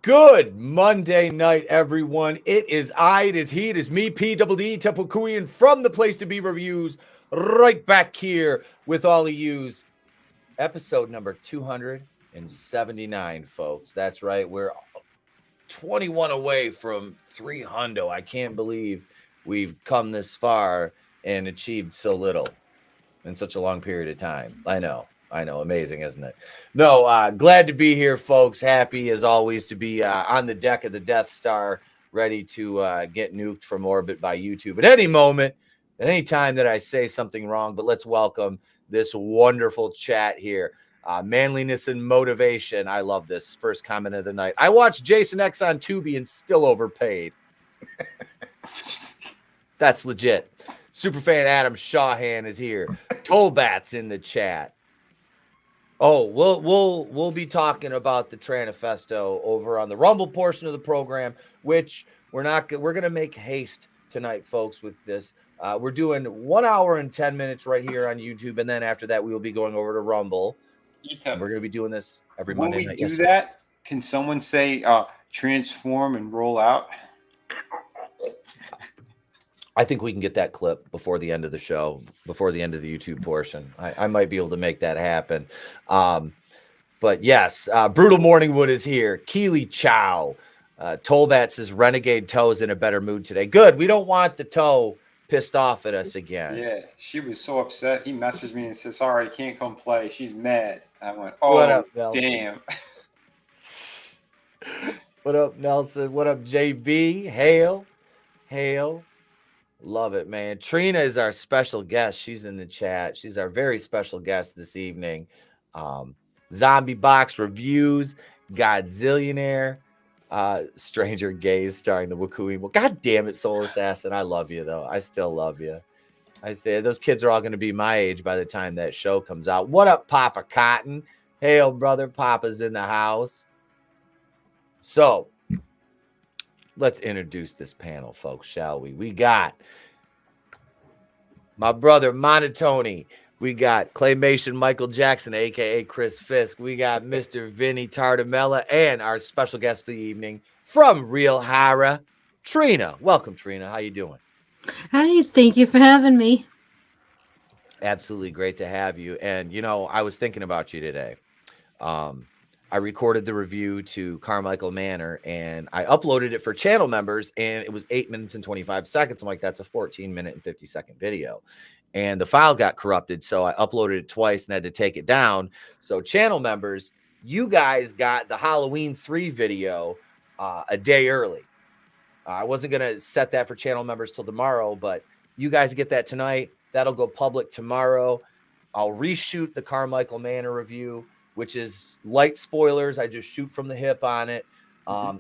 Good Monday night, everyone. It is he, it is me, PWD, Tepukuian from the Place to Be Reviews, right back here with all of yous. Episode number 279, folks. That's right. We're 21 away from 300. I can't believe we've come this far and achieved so little in such a long period of time. I know. Amazing, isn't it? No, glad to be here, folks. Happy, as always, to be on the deck of the Death Star, ready to get nuked from orbit by YouTube at any moment, at any time that I say something wrong. But let's welcome this wonderful chat here. Manliness and motivation. I love this. First comment of the night. I watched Jason X on Tubi and still overpaid. That's legit. Superfan Adam Shawhan is here. Tollbat's in the chat. Oh, we'll be talking about the Tranifesto over on the Rumble portion of the program, which we're going to make haste tonight, folks, with this. We're doing 1 hour and 10 minutes right here on YouTube, and then after that, we will be going over to Rumble. Etep. We're going to be doing this every Monday night. When we do that, can someone say transform and roll out? I think we can get that clip before the end of the show, before the end of the YouTube portion. I might be able to make that happen. But yes, Brutal Morningwood is here. Keely Chow. Tolbat says Renegade Toe is in a better mood today. Good. We don't want the toe pissed off at us again. Yeah, she was so upset. He messaged me and said, sorry, I can't come play. She's mad. I went, oh, what up, Nelson? Damn. What up, Nelson? What up, JB? Hail. Love it, man. Trina is our special guest. She's in the chat. She's our very special guest this evening. Zombie Box Reviews, Godzillionaire, Stranger Gaze starring the Wakui. Well, God damn it, Soul Assassin. I love you, though. I still love you. I say those kids are all going to be my age by the time that show comes out. What up, Papa Cotton? Hail, brother. Papa's in the house. So, let's introduce this panel, folks, shall we? We got my brother, monoTony. We got Claymation Michael Jackson, a.k.a. Chris Fisk. We got Mr. Vinnie Tartamella and our special guest for the evening from Real Hara, Trina. Welcome, Trina. How you doing? Hi, thank you for having me. Absolutely great to have you. And, you know, I was thinking about you today. I recorded the review to Carmichael Manor and I uploaded it for channel members and it was 8 minutes and 25 seconds. I'm like, that's a 14-minute and 50-second video. And the file got corrupted. So I uploaded it twice and had to take it down. So channel members, you guys got the Halloween 3 video a day early. I wasn't going to set that for channel members till tomorrow, but you guys get that tonight. That'll go public tomorrow. I'll reshoot the Carmichael Manor review, which is light spoilers. I just shoot from the hip on it.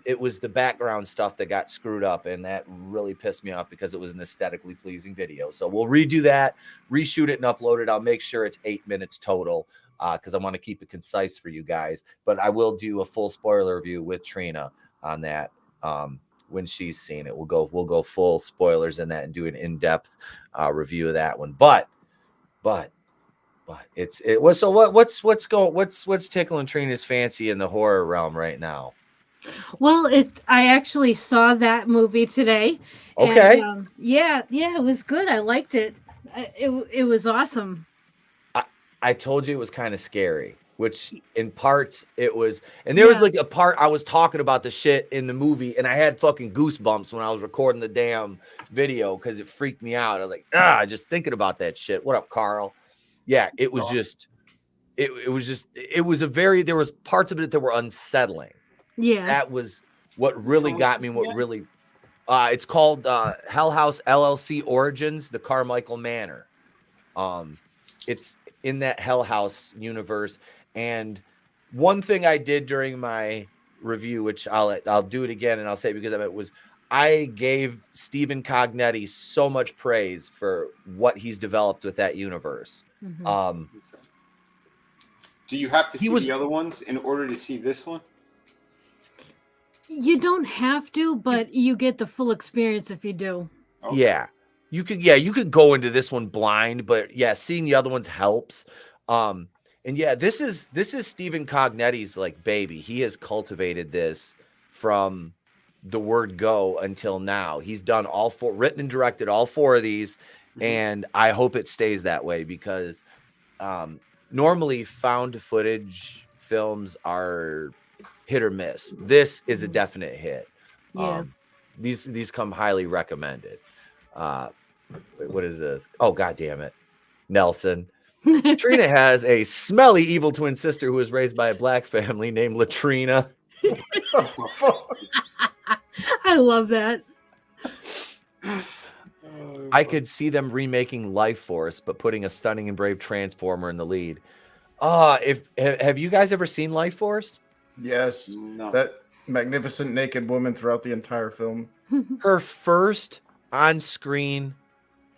It was the background stuff that got screwed up, and that really pissed me off because it was an aesthetically pleasing video. So we'll redo that, reshoot it, and upload it. I'll make sure it's 8 minutes total because I want to keep it concise for you guys. But I will do a full spoiler review with Trina on that when she's seen it. We'll go full spoilers in that and do an in-depth review of that one. But what's tickling Trina's fancy in the horror realm right now? Well, I actually saw that movie today. Okay. And, yeah, it was good. I liked it. It was awesome. I told you it was kind of scary, which in parts it was. And there was like a part I was talking about the shit in the movie, and I had fucking goosebumps when I was recording the damn video because it freaked me out. I was like, just thinking about that shit. What up, Carl? yeah, it was just, it was a very, there was parts of it that were unsettling. Yeah. That was what really Which one got was me. this What again? really, it's called Hell House LLC Origins, the Carmichael Manor. It's in that Hell House universe. And one thing I did during my review, which I'll do it again, and I'll say it because of it, was I gave Stephen Cognetti so much praise for what he's developed with that universe. Mhm. Do you have to He see was- the other ones in order to see this one? You don't have to, but you get the full experience if you do. Okay. Yeah, you could go into this one blind, but yeah, seeing the other ones helps. And yeah, this is Stephen Cognetti's like baby. He has cultivated this from the word go until now. He's done all four, written and directed all four of these, and I hope it stays that way because normally found footage films are hit or miss. This is a definite hit. Yeah. These come highly recommended. Wait, what is this? Oh, God damn it. Nelson. Trina has a smelly evil twin sister who was raised by a black family named Latrina. I love that. I could see them remaking Life Force, but putting a stunning and brave Transformer in the lead. Have you guys ever seen Life Force? Yes. No. That magnificent naked woman throughout the entire film. Her first on-screen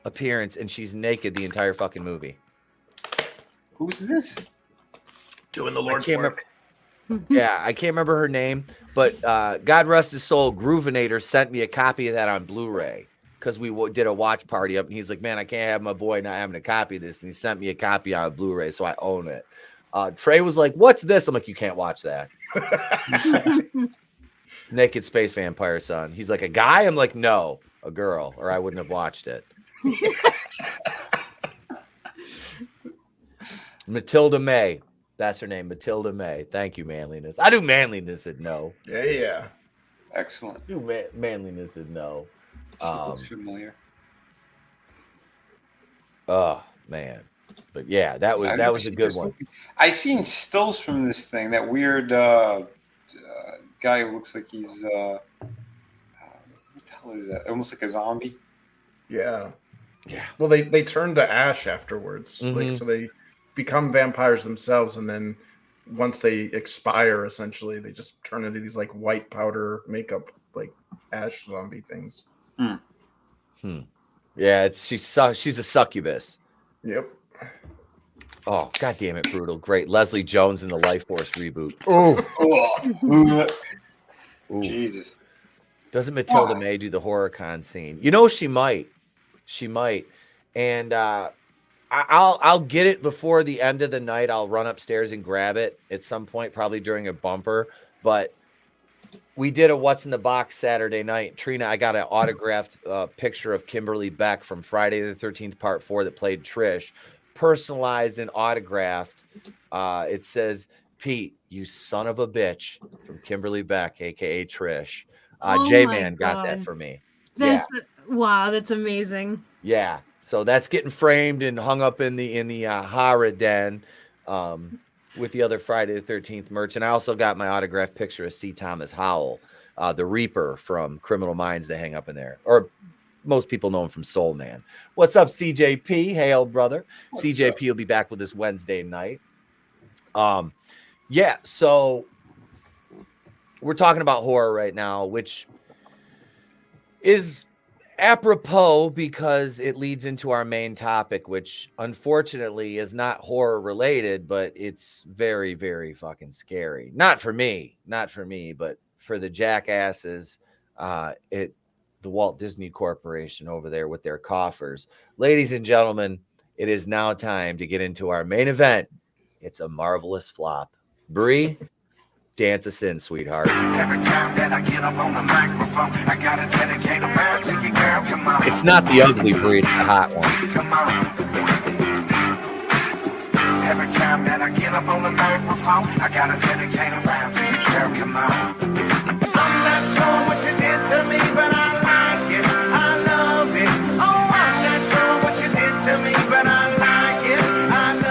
appearance, and she's naked the entire fucking movie. Who's this? Doing the I Lord's can't work. Yeah, I can't remember her name, but God rest his soul, Groovinator sent me a copy of that on Blu-ray because we did a watch party up, and he's like, man, I can't have my boy not having a copy of this, and he sent me a copy on Blu-ray, so I own it. Trey was like, what's this? I'm like, you can't watch that. Naked Space Vampire, son. He's like, a guy? I'm like, no, a girl, or I wouldn't have watched it. Matilda May. That's her name, Matilda May. Thank you, Manliness. I knew Manliness said no. Yeah. Excellent. I knew Manliness said no. She looks familiar. Oh, man. But yeah, that was a good one. I seen stills from this thing. That weird guy who looks like he's what the hell is that? Almost like a zombie. Yeah. Yeah. Well, they turn to ash afterwards. Mhm. Like, so they become vampires themselves, and then once they expire, essentially, they just turn into these like white powder makeup, like ash zombie things. Yeah, she's a succubus. Yep. Oh, god damn it, brutal. Great. Leslie Jones in the Life Force reboot. Ooh. Jesus. Doesn't Matilda Why? May do the HorrorCon scene? You know, she might. She might. And I'll get it before the end of the night. I'll run upstairs and grab it at some point, probably during a bumper. But we did a What's in the Box Saturday night. Trina, I got an autographed picture of Kimberly Beck from Friday the 13th Part 4 that played Trish. Personalized and autographed. It says, Pete, you son of a bitch, from Kimberly Beck, a.k.a. Trish. Oh J-Man my got that God. for me. Wow, that's amazing. Yeah. So that's getting framed and hung up in the horror den with the other Friday the 13th merch. And I also got my autographed picture of C. Thomas Howell, the Reaper from Criminal Minds, to hang up in there. Or most people know him from Soul Man. What's up, CJP? Hey, old brother. What's CJP up? will be back with us Wednesday night. Yeah, so we're talking about horror right now, which is apropos because it leads into our main topic, which unfortunately is not horror related, but it's very, very fucking scary. Not for me, but for the jackasses at the Walt Disney Corporation over there with their coffers. Ladies and gentlemen, it is now time to get into our main event. It's a marvelous flop. Bree, dance us in, sweetheart. Every time that I get up on the microphone, I gotta dedicate a round to you, girl. Come on. It's not the ugly Bree, it's the hot one. Come on. Every time that I get up on the microphone, I gotta dedicate a round to you, girl. Come on. I'm not sure what you did to me, but I like it. I love it. Oh, I'm not sure what you did to me, but I like it. I love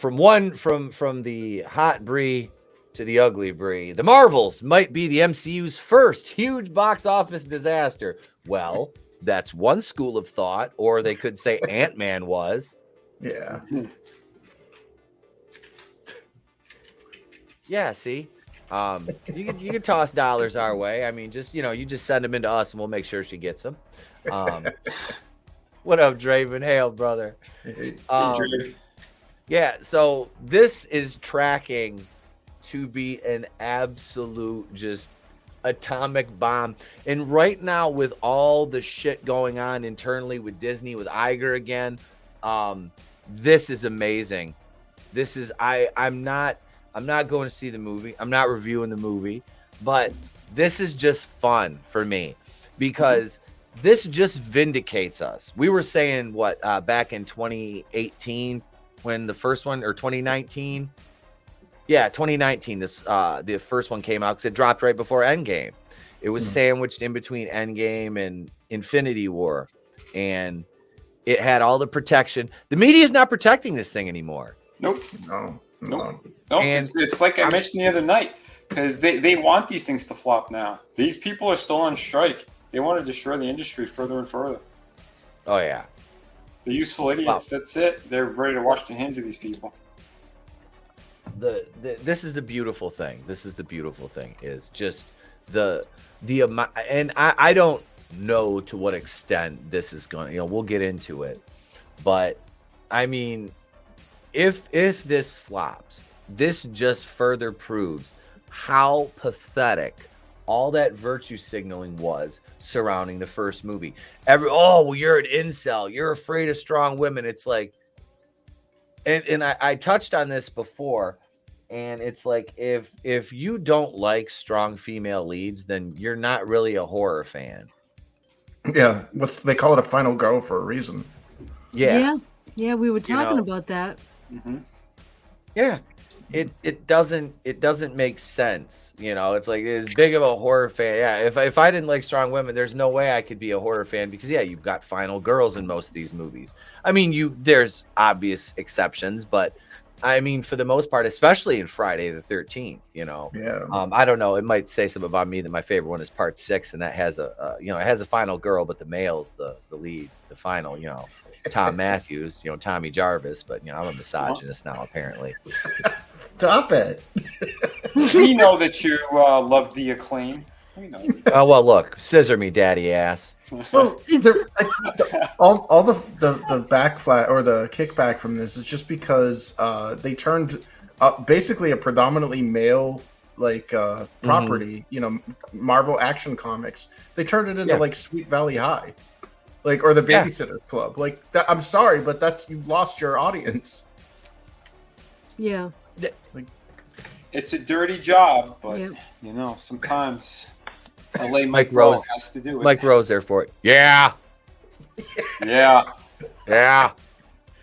from the hot Brie to the ugly Brie, the Marvels might be the MCU's first huge box office disaster. Well, that's one school of thought, or they could say Ant-Man was. Yeah. Yeah, see, you can toss dollars our way. I mean, just you just send them into us, and we'll make sure she gets them. What up, Draven? Hail, brother. Yeah, so this is tracking to be an absolute just atomic bomb. And right now, with all the shit going on internally with Disney, with Iger again, this is amazing. This is I'm not going to see the movie. I'm not reviewing the movie, but this is just fun for me because this just vindicates us. We were saying back in 2018 when the first one, or 2019. Yeah, 2019. The first one came out because it dropped right before Endgame. It was sandwiched in between Endgame and Infinity War, and it had all the protection. The media is not protecting this thing anymore. Nope. No. And It's like I mentioned the other night, because they want these things to flop now. These people are still on strike. They want to destroy the industry further and further. Oh yeah. The useful idiots. That's it. They're ready to wash the hands of these people. This is the beautiful thing. This is the beautiful thing is just the amount, and I don't know to what extent this is going to, we'll get into it, but I mean, if this flops, this just further proves how pathetic all that virtue signaling was surrounding the first movie. Well, you're an incel, you're afraid of strong women. It's like, and I touched on this before, and it's like, if you don't like strong female leads, then you're not really a horror fan. Yeah, they call it a final girl for a reason. Yeah, we were talking about that. Mm-hmm. Yeah, it doesn't make sense. It's like, as big of a horror fan. Yeah, if I didn't like strong women, there's no way I could be a horror fan, because you've got final girls in most of these movies. I mean, there's obvious exceptions, but I mean, for the most part, especially in Friday the 13th, Yeah. I don't know. It might say something about me that my favorite one is Part 6, and that has it has a final girl, but the male's the lead, the final. Tom Matthews, Tommy Jarvis, but I'm a misogynist now, apparently. Stop it. We know that you love the Acclaim. We know. Oh well, look, scissor me, daddy ass. Well, all the backflat or the kickback from this is just because they turned basically a predominantly male property, Marvel Action Comics. They turned it into like Sweet Valley High, or the Babysitter Club. Like that, I'm sorry, but you lost your audience. Yeah. It's a dirty job, but sometimes LA Mike Rose has to do it. Mike Rose there for it. Yeah.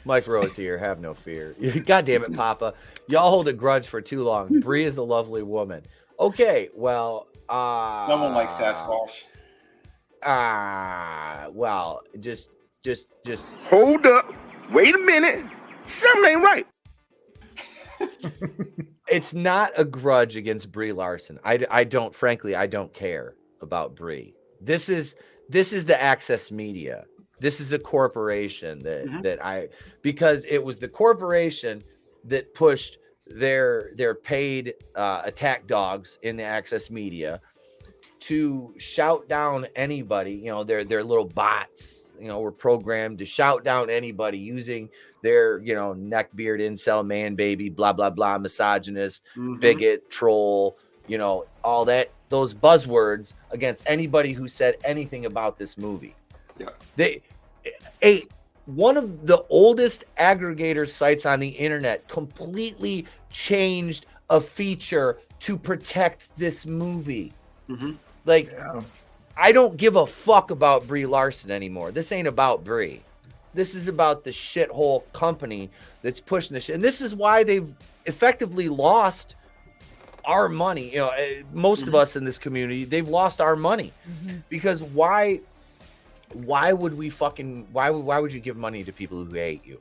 Mike Rose here. Have no fear. God damn it, Papa. Y'all hold a grudge for too long. Bree is a lovely woman. Okay, well, someone like Sasquatch. Well, just Hold up. Wait a minute. Something ain't right. It's not a grudge against Brie Larson. I don't care about Brie. This is the Access Media. This is a corporation because it was the corporation that pushed their paid attack dogs in the Access Media to shout down anybody. Their little bots, were programmed to shout down anybody using their, neckbeard, incel, man, baby, blah, blah, blah, misogynist, bigot, troll, all that, those buzzwords against anybody who said anything about this movie. Yeah. One of the oldest aggregator sites on the internet completely changed a feature to protect this movie. I don't give a fuck about Brie Larson anymore. This ain't about Brie. This is about the shithole company that's pushing this shit. And this is why they've effectively lost our money. Most of us in this community, they've lost our money. Because why would we why would you give money to people who hate you?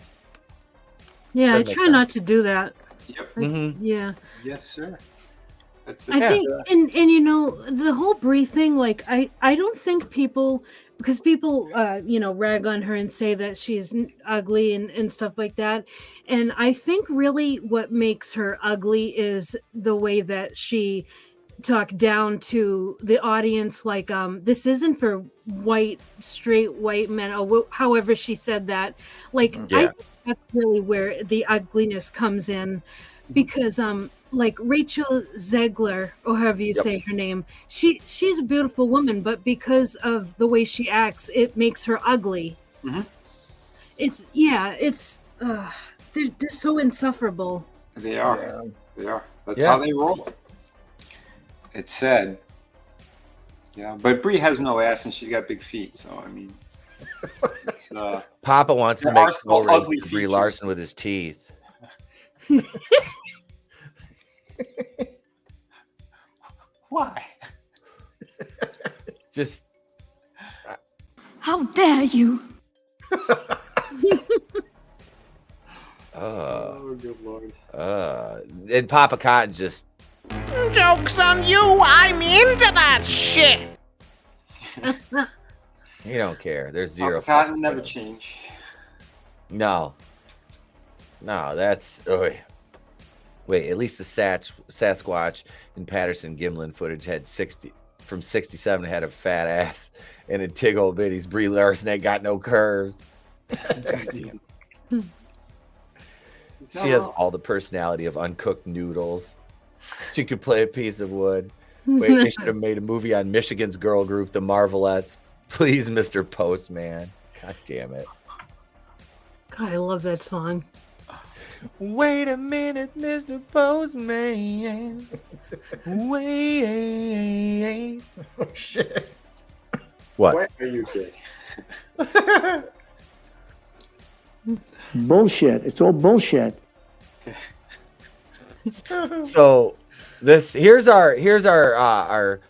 Yeah, I That makes try sense. not to do that. Yep. Mhm. Yeah. Yes, sir. That's I it. think, and you know, the whole Brie thing, like, I don't think people, because people, you know, rag on her and say that she's ugly and stuff like that. And I think really what makes her ugly is the way that she talked down to the audience. Like, this isn't for straight white men, or however she said that. Like, I Yeah. think that's really where the ugliness comes in, because like Rachel Zegler, or however you Yep. say her name, she's a beautiful woman, but because of the way she acts, it makes her ugly. Mhm. It's they're so insufferable. They are. Yeah. They are. That's Yeah. how they roll. It's sad. Yeah, but Brie has no ass and she's got big feet, so I mean, it's Papa wants to There make are still slow ugly rings to Brie features. Larson with his teeth. why? Just How dare you? Oh, good lord. and Papa Cotton just Joke's on you, I'm into that shit! he don't care. There's zero. Papa Cotton fucking never care. change. No, that's. Wait, at least the Sasquatch and Patterson Gimlin footage had 67 had a fat ass, and in Tig Old Bitty's Brie Larson ain't got no curves. Goddamn. She has all the personality of uncooked noodles. She could play a piece of wood. Wait, they should have made a movie on Michigan's girl group, the Marvelettes. Please, Mr. Postman. God damn it. God, I love that song. Wait a minute, Mr. Postman. Wait. Oh shit. What? Why are you gay? Bullshit. It's all bullshit. So here's our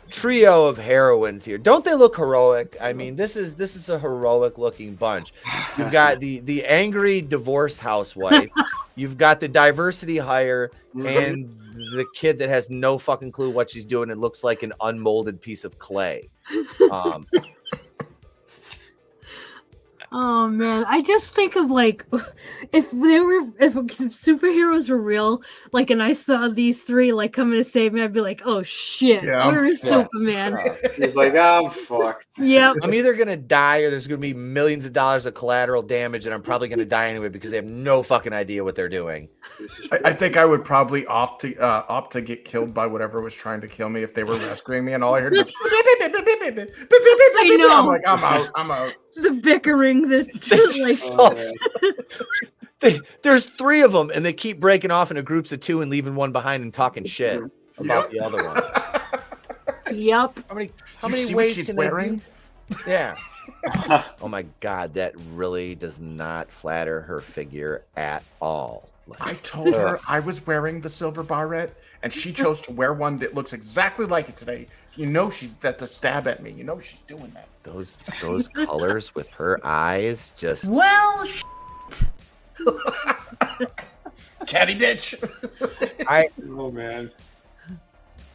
trio of heroines here. Don't they look heroic? I mean, this is a heroic looking bunch. You've got the angry divorced housewife, you've got the diversity hire, and the kid that has no fucking clue what she's doing and looks like an unmolded piece of clay. Oh man, I just think of like if superheroes were real, like, and I saw these three like coming to save me, I'd be like, oh shit, Yeah, I'm where is fucked. Superman? He's like, I'm fucked. Yep. I'm either gonna die or there's gonna be millions of dollars of collateral damage, and I'm probably gonna die anyway because they have no fucking idea what they're doing. I think I would probably opt to get killed by whatever was trying to kill me if they were rescuing me, and all I heard was I know. I'm like, I'm out. The bickering that just like There's three of them, and they keep breaking off into groups of two and leaving one behind and talking shit about the other one. yep. How many see what ways she's can wearing? they do? Yeah. Oh my god, that really does not flatter her figure at all. I told her I was wearing the silver barrette, and she chose to wear one that looks exactly like it today. You know that's a stab at me. You know she's doing that. Those colors with her eyes just Well, Catty bitch. Oh man.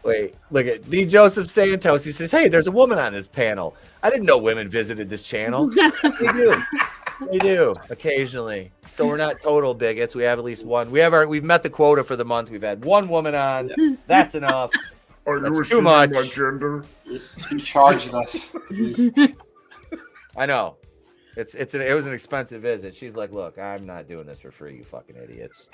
wait, look at D. Joseph Santos. He says, hey, there's a woman on this panel. I didn't know women visited this channel. They do occasionally. So we're not total bigots. We have at least one. We've met the quota for the month. We've had one woman on. That's enough. Are That's too much. my gender? He charged us. I know. It was an expensive visit. She's like, look, I'm not doing this for free, you fucking idiots.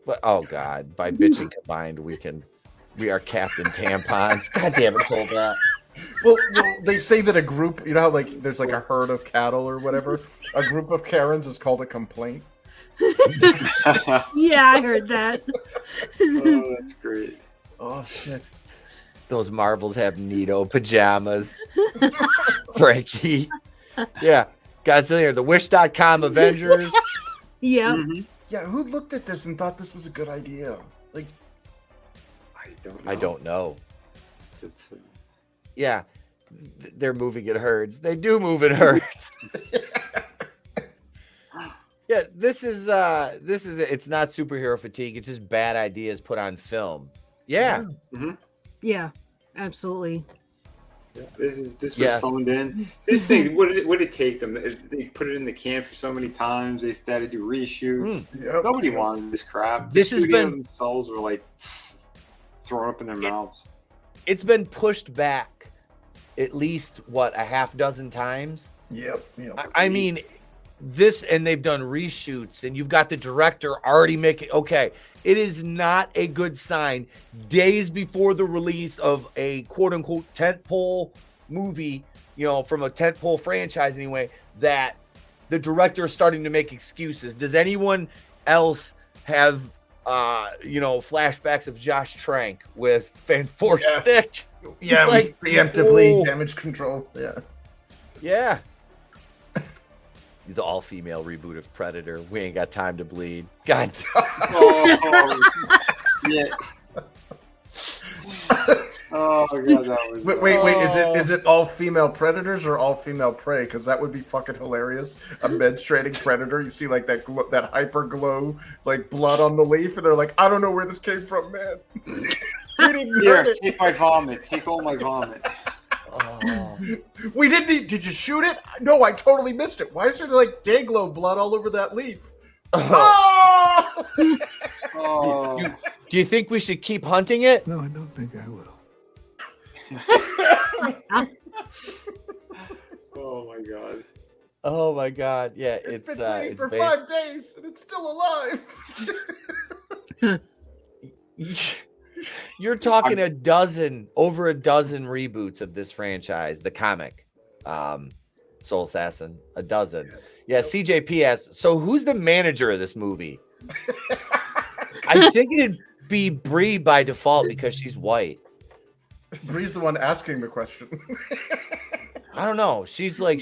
But oh god, by bitching combined, we are Captain Tampons. God damn it, Colbert. Well, they say that a group, you know how like there's like a herd of cattle or whatever. A group of Karens is called a complaint. Yeah, I heard that. Oh, that's great. Oh shit. Those marbles have Neato pajamas. Frankie. Yeah. Godzilla, the Wish.com Avengers. Yep. Yeah, who looked at this and thought this was a good idea? Like, I don't know. I don't know. It's, Yeah. they're moving in herds. They do move in herds. Yeah, this is it's not superhero fatigue. It's just bad ideas put on film. Yeah. Yeah, absolutely. This was Yes. phoned in. This thing, what did it take them? They put it in the can for so many times. They started to do reshoots. Yep. Nobody wanted this crap. This the has studio been- themselves were like throwing up in their mouths. It's been pushed back at least a half dozen times. Yep. I mean, this, and they've done reshoots, and you've got the director already making. Okay, it is not a good sign. Days before the release of a quote unquote tentpole movie, from a tentpole franchise anyway, that the director is starting to make excuses. Does anyone else have, flashbacks of Josh Trank with Fan Four Stick? Yeah, Like, preemptively oh. damage control. Yeah. Yeah. The all-female reboot of Predator. We ain't got time to bleed. God. Oh, yeah. Oh my god, that was. Wait. Is it all female predators or all female prey? Because that would be fucking hilarious. A menstruating predator. You see like that hyper glow, like blood on the leaf, and they're like, I don't know where this came from, man. You didn't Here, hurt it. take my vomit. Take all my vomit. Oh. We didn't. Did you shoot it? No, I totally missed it. Why is there like day glow blood all over that leaf? Oh! Oh, Do you think we should keep hunting it? No, I don't think I will. oh my god. Oh my god. Yeah, It's it's been waiting it's for based... 5 days and it's still alive. You're talking over a dozen reboots of this franchise, the comic. Soul Assassin, a dozen. Yeah, CJP asks, so who's the manager of this movie? I think it'd be Brie by default because she's white. Bree's the one asking the question. I don't know. She's I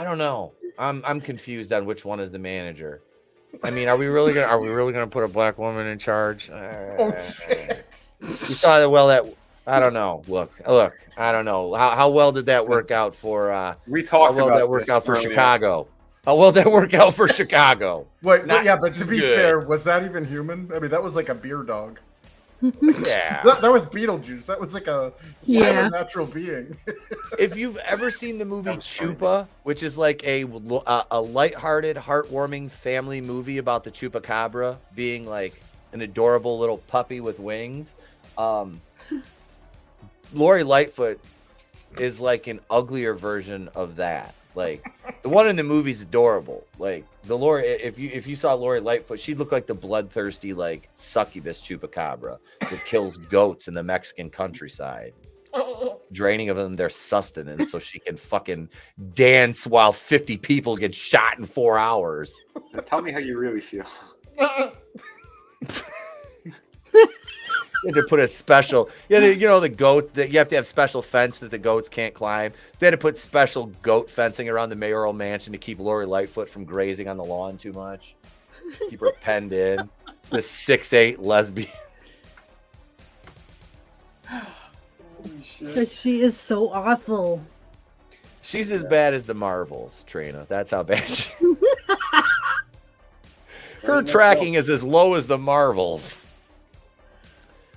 don't know. I'm confused on which one is the manager. I mean, are we really gonna put a black woman in charge? Oh shit! You saw that I don't know. Look. I don't know how well did that work out for. We talked how well about that worked this out for earlier. Chicago. How well that worked out for Chicago. Wait, Not yeah, but to be good. fair, was that even human? I mean, that was like a beer dog. Yeah. That was Beetlejuice. That was like a natural being. If you've ever seen the movie That was funny. Chupa, which is like a lighthearted, heartwarming family movie about the chupacabra being like an adorable little puppy with wings, Lori Lightfoot is like an uglier version of that. Like the one in the movie's adorable. Like the Lori, if you saw Lori Lightfoot, she'd look like the bloodthirsty like succubus chupacabra that kills goats in the Mexican countryside, draining of them their sustenance so she can fucking dance while 50 people get shot in 4 hours. Now tell me how you really feel. You had to put a special, the goat that you have to have special fence that the goats can't climb. They had to put special goat fencing around the mayoral mansion to keep Lori Lightfoot from grazing on the lawn too much. Keep her penned in. The 6'8" lesbian. But she is so awful. She's as bad as the Marvels, Trina. That's how bad she Her tracking is as low as the Marvels.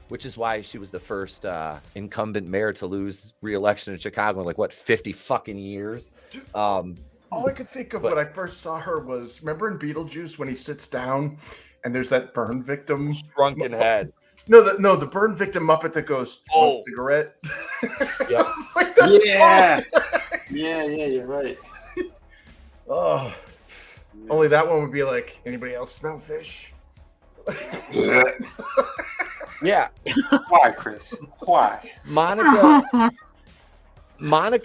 Which is why she was the first incumbent mayor to lose re-election in Chicago in 50 fucking years. All I could think of when I first saw her was, remember in Beetlejuice when he sits down and there's that burn victim? Shrunken head. No, the burn victim Muppet that goes, "Want a cigarette?" Yep. Like, that's Yeah. Yeah, you're right. Oh, only that one would be like, anybody else smell fish? Yeah. Why, Chris? Why? Monica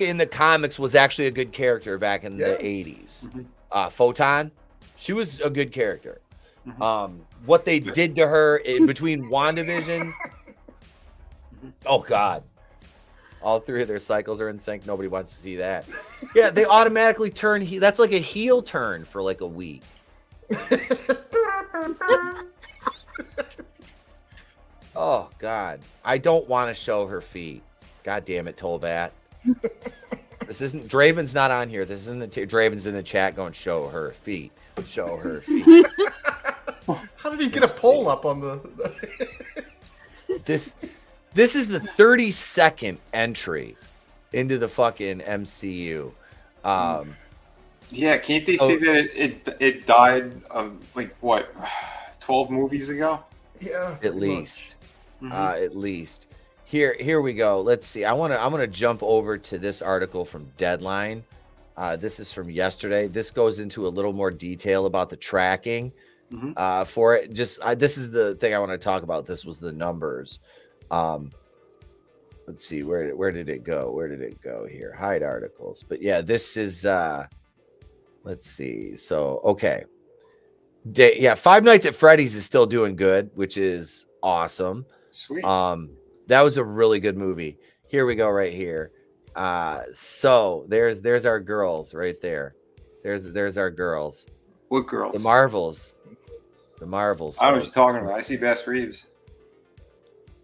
in the comics was actually a good character back in the 80s. Photon, she was a good character. What they did to her between WandaVision, oh god, all three of their cycles are in sync. Nobody wants to see that. Yeah, they automatically turn. That's like a heel turn for like a week. Oh god, I don't want to show her feet. God damn it, Tolbat. This isn't Draven's not on here. This isn't Draven's in the chat going, show her feet. Show her feet. How did he get a poll up on the? This is the 32nd entry into the fucking MCU. Yeah, can't they say that it died of like what 12 movies ago? Yeah, At least. At least. Here we go. Let's see. I want to jump over to this article from Deadline. This is from yesterday. This goes into a little more detail about the tracking for it. This is the thing I want to talk about. This was the numbers. Let's see. Where did it go? Where did it go here? Hide articles. But yeah, this is let's see. So, okay. Five Nights at Freddy's is still doing good, which is awesome. Sweet. That was a really good movie. Here we go right here. So there's our girls right there. There's our girls. What girls? The Marvels. The Marvels. I don't know what you're talking about. I see Bass Reeves.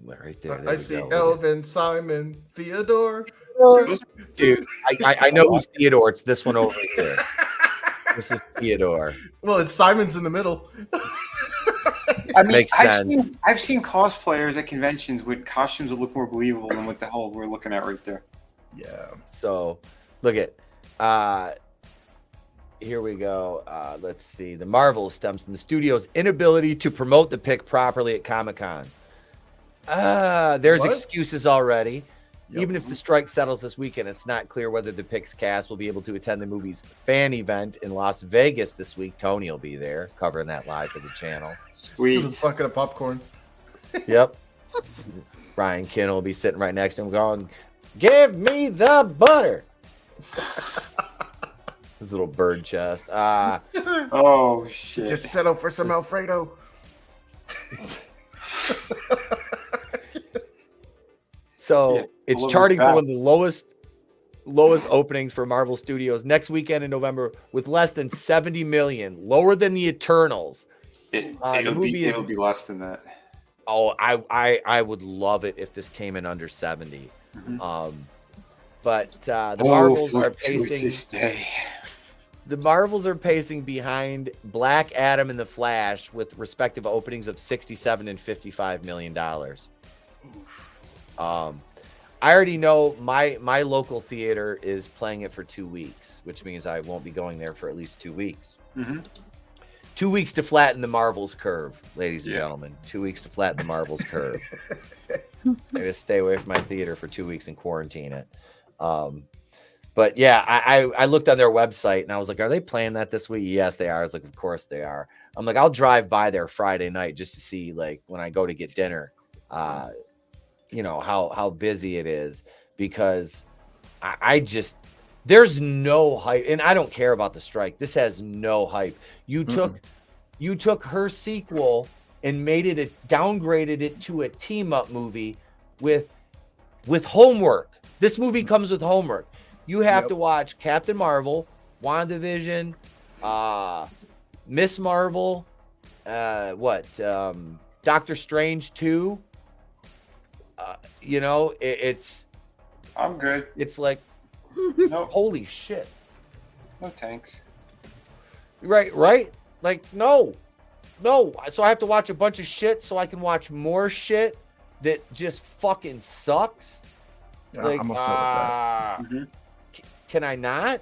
Right there. I see Elvin, Simon, Theodore. Dude, I know who's Theodore. It's this one over here. This is Theodore. Well, it's Simon's in the middle. I mean, Makes sense. I've seen cosplayers at conventions with costumes that look more believable than what the hell we're looking at right there. Yeah. So, look at here we go. Let's see. The Marvels stems from the studio's inability to promote the pick properly at Comic-Con. There's What? excuses already. Yep. Even if the strike settles this weekend, it's not clear whether the Picks cast will be able to attend the movie's fan event in Las Vegas this week. Tony will be there covering that live for the channel. Sweet. With a bucket of popcorn. Yep. Ryan Kin will be sitting right next to him going, "Give me the butter." His little bird chest. Oh, shit. Just settle for some Alfredo. So Yeah, it's Oliver's charting for back. one of the lowest openings for Marvel Studios next weekend in November with less than 70 million, lower than the Eternals. It'll be less than that. Oh, I would love it if this came in under 70. But the Marvels are pacing. The Marvels are pacing behind Black Adam and the Flash with respective openings of $67 and $55 million. I already know my local theater is playing it for 2 weeks, which means I won't be going there for at least 2 weeks. 2 weeks to flatten the Marvels curve, ladies and gentlemen. 2 weeks to flatten the Marvels curve. I just stay away from my theater for 2 weeks and quarantine it. But yeah, I looked on their website and I was like, are they playing that this week? Yes, they are. I was like, of course they are. I'm like, I'll drive by there Friday night just to see, like, when I go to get dinner, how busy it is, because I just, there's no hype, and I don't care about the strike. This has no hype. You took her sequel and downgraded it to a team up movie with homework. This movie comes with homework. You have to watch Captain Marvel, WandaVision, Miss Marvel, Doctor Strange 2. I'm good. It's like, Nope. holy shit. No tanks. Right. Like, no. So I have to watch a bunch of shit so I can watch more shit that just fucking sucks. Yeah, Like, I'm upset with that. Can I not?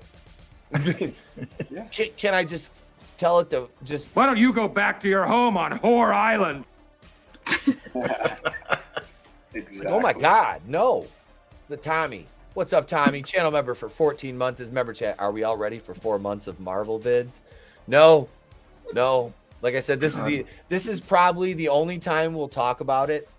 Yeah. Can I just tell it to just? Why don't you go back to your home on Whore Island? Exactly. Oh my God, no. The Tommy. What's up, Tommy? Channel member for 14 months. His member chat. Are we all ready for 4 months of Marvel vids? No. Like I said, this is probably the only time we'll talk about it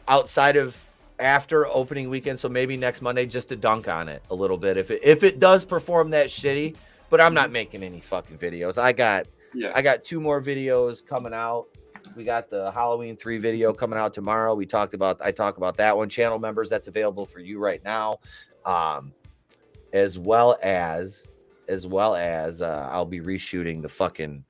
outside of after opening weekend. So maybe next Monday, just to dunk on it a little bit. If it does perform that shitty, but I'm not making any fucking videos. I got 2 more videos coming out. We got the Halloween 3 video coming out tomorrow. I talk about that one. Channel members, that's available for you right now. As well as I'll be reshooting the fucking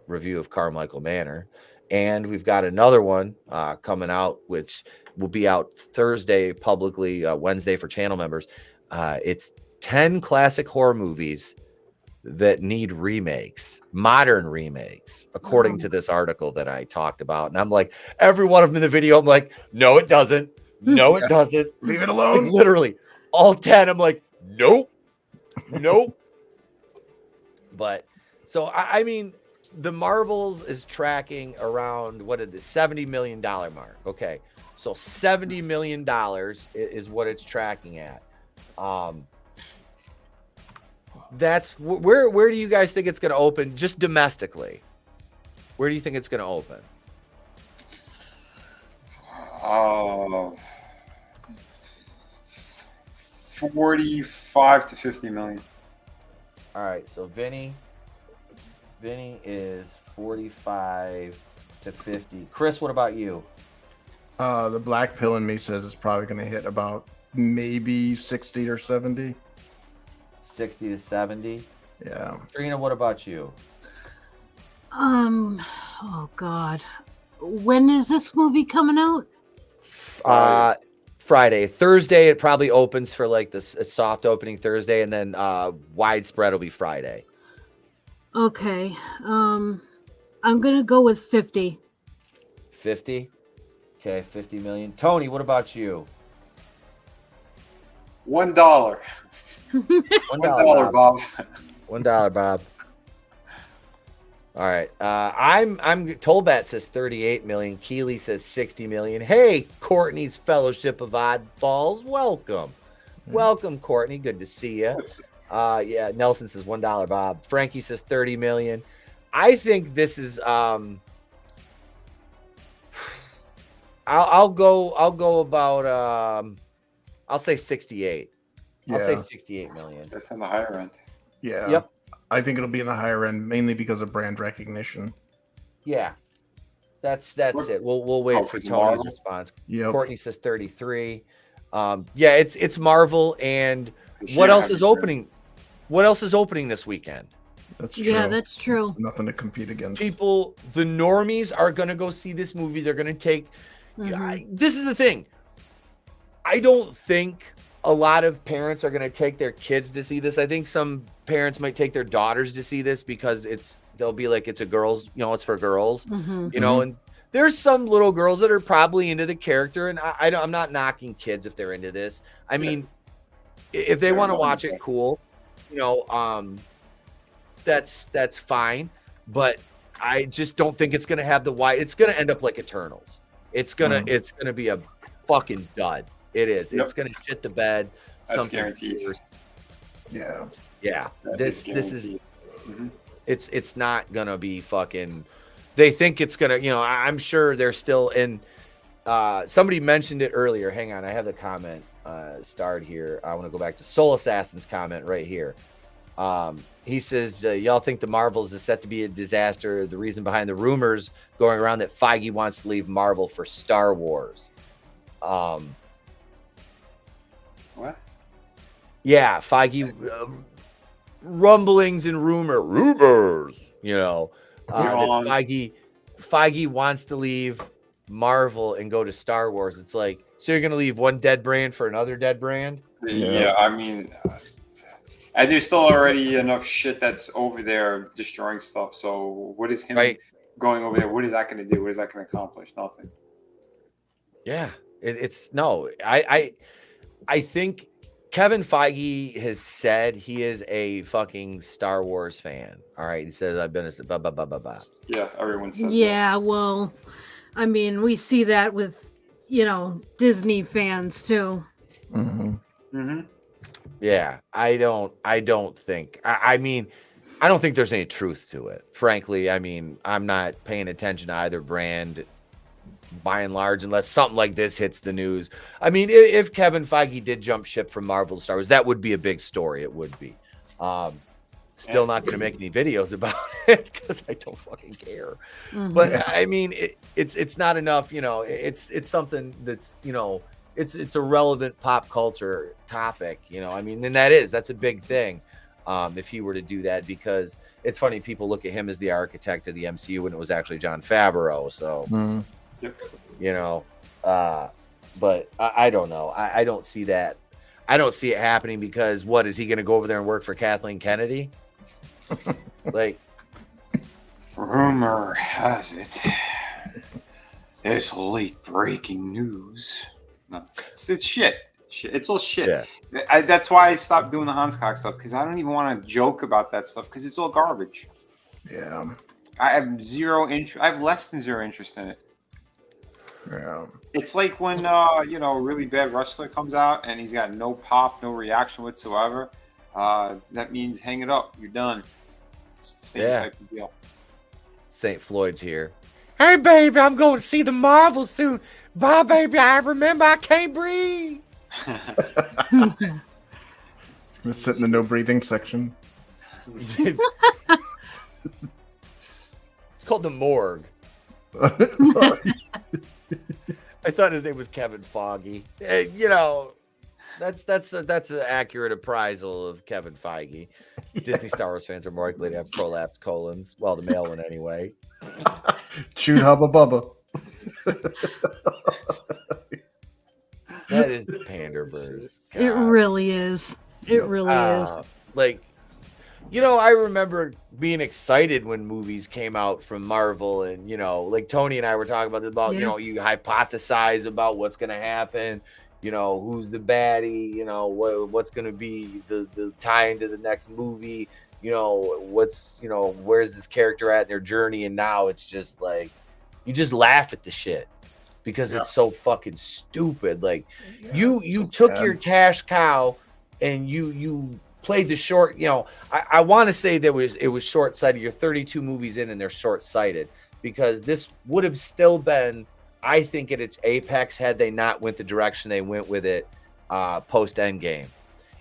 review of Carmichael Manor. And we've got another one coming out, which will be out Thursday publicly, Wednesday for channel members. It's 10 classic horror movies that need remakes, modern remakes, according to this article that I talked about. And I'm like, every one of them in the video, I'm like, no, it doesn't. No, it doesn't. Leave it alone. Like, literally, all 10. I'm like, nope. But so I mean, the Marvels is tracking around what is the $70 million mark. Okay, so $70 million is what it's tracking at. That's where do you guys think it's going to open just domestically? Where do you think it's going to open? 45 to 50 million. All right, so Vinny is 45 to 50. Chris, what about you? The black pill in me says it's probably going to hit about maybe 60 or 70. 60 to 70. Yeah. Trina, what about you? Oh God, when is this movie coming out? Friday. Thursday, it probably opens for like this a soft opening Thursday, and then widespread will be Friday. Okay. I'm gonna go with 50. 50. Okay, 50 million. Tony, what about you? $1. $1, $1, Bob. $1, Bob. All right. I'm Tolbat says 38 million. Keeley says 60 million. Hey, Courtney's Fellowship of Oddballs. Welcome. Welcome, Courtney. Good to see you. Yeah, Nelson says $1, Bob. Frankie says 30 million. I think this is I'll go about I'll say 68. I'll say 68 million. That's on the higher end. Yeah. Yep. I think it'll be in the higher end mainly because of brand recognition. Yeah. That's it. We'll wait for Tony's response. Yep. Courtney says 33. Yeah, it's Marvel, and what else is opening? What else is opening this weekend? That's true. Yeah, that's true. There's nothing to compete against. People, the normies are gonna go see this movie. They're gonna take. This is the thing. I don't think a lot of parents are gonna take their kids to see this. I think some parents might take their daughters to see this because they'll be like, it's a girls, it's for girls, and there's some little girls that are probably into the character, and I'm not knocking kids if they're into this. I mean, if they want to watch it, cool, that's fine, but I just don't think it's gonna have the wide. It's gonna end up like Eternals. It's gonna be a fucking dud. It is. It's gonna shit the bed. That's guaranteed. Yeah. Yeah. This is. It's not gonna be fucking. They think it's gonna. I'm sure they're still in. Somebody mentioned it earlier. Hang on, I have the comment starred here. I want to go back to Soul Assassin's comment right here. He says, y'all think the Marvels is set to be a disaster. The reason behind the rumors going around that Feige wants to leave Marvel for Star Wars. What? Yeah, Feige rumblings and rumors. That Feige wants to leave Marvel and go to Star Wars. It's like, so you're gonna leave one dead brand for another dead brand? Yeah, I mean. And there's still already enough shit that's over there destroying stuff. So what is him going over there? What is that going to do? What is that going to accomplish? Nothing. Yeah, I think Kevin Feige has said he is a fucking Star Wars fan. All right, he says I've been a blah blah blah blah blah. Yeah, everyone says. Yeah, well, I mean, we see that with Disney fans too. Yeah, I don't think. I mean, I don't think there's any truth to it. Frankly, I mean, I'm not paying attention to either brand by and large, unless something like this hits the news. I mean, if Kevin Feige did jump ship from Marvel to Star Wars, that would be a big story. It would be. Still not going to make any videos about it because I don't fucking care. But I mean, it's not enough. It's something that's it's a relevant pop culture topic. I mean, and that's a big thing. If he were to do that, because it's funny, people look at him as the architect of the MCU when it was actually Jon Favreau. So, But I don't know. I don't see that. I don't see it happening because what is he going to go over there and work for Kathleen Kennedy? Like, rumor has it, it's late breaking news. No, it's shit. It's all shit. Yeah. That's why I stopped doing the Hanscock stuff, because I don't even want to joke about that stuff because it's all garbage. Yeah. I have zero interest. I have less than zero interest in it. Yeah. It's like when a really bad wrestler comes out and he's got no pop, no reaction whatsoever. That means hang it up. You're done. Same type of deal. St. Floyd's here. Hey, baby, I'm going to see the Marvel soon. Bye, baby. I remember I can't breathe. Let's sit in the no breathing section. It's called the morgue. I thought his name was Kevin Foggy. That's an accurate appraisal of Kevin Feige. Disney Star Wars fans are more likely to have prolapse colons. Well, the male one anyway. Shoot Hubba Bubba. That is the Panderverse. It really is. It really is. Like, I remember being excited when movies came out from Marvel, and like Tony and I were talking about you hypothesize about what's going to happen, who's the baddie, what's going to be the tie into the next movie, where's this character at in their journey, and now it's just like you just laugh at the shit because it's so fucking stupid. Like you took your cash cow and you played the short, I want to say it was short-sighted. You're 32 movies in and they're short-sighted, because this would have still been, I think, at its apex had they not went the direction they went with it post Endgame.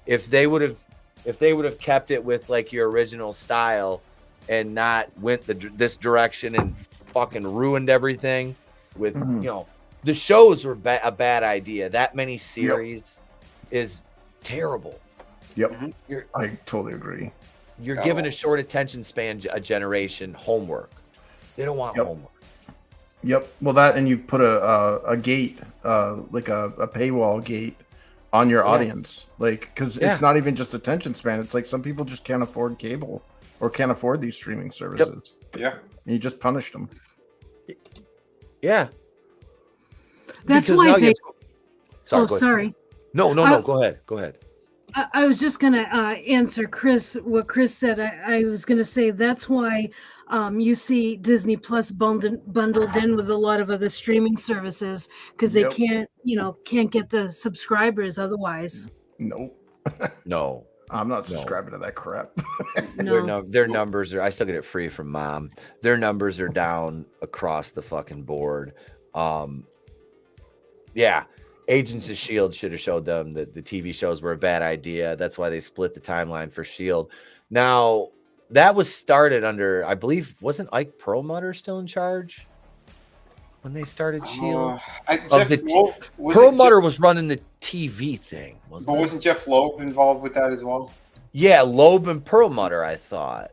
If they would have kept it with like your original style and not went this direction and fucking ruined everything with the shows were a bad idea. That many series is terrible. Yep, I totally agree. You're giving a short attention span a generation homework. They don't want homework. Yep. Well, that, and you put a gate, like a paywall gate on your audience, like, because it's not even just attention span. It's like some people just can't afford cable or can't afford these streaming services. Yep. Yeah. And you just punished them. Yeah. That's because why they... Sorry. No. Go ahead. I was just going to answer what Chris said. I was going to say that's why you see Disney Plus bundled in with a lot of other streaming services, because they can't get the subscribers otherwise. Nope. No. I'm not subscribing to that crap. No. Their numbers are, I still get it free from Mom. Their numbers are down across the fucking board. Agents of S.H.I.E.L.D. should have showed them that the TV shows were a bad idea. That's why they split the timeline for S.H.I.E.L.D. Now, that was started under, I believe, wasn't Ike Perlmutter still in charge when they started S.H.I.E.L.D.? Perlmutter was running the TV thing, wasn't it? Wasn't Jeff Loeb involved with that as well? Yeah, Loeb and Perlmutter, I thought.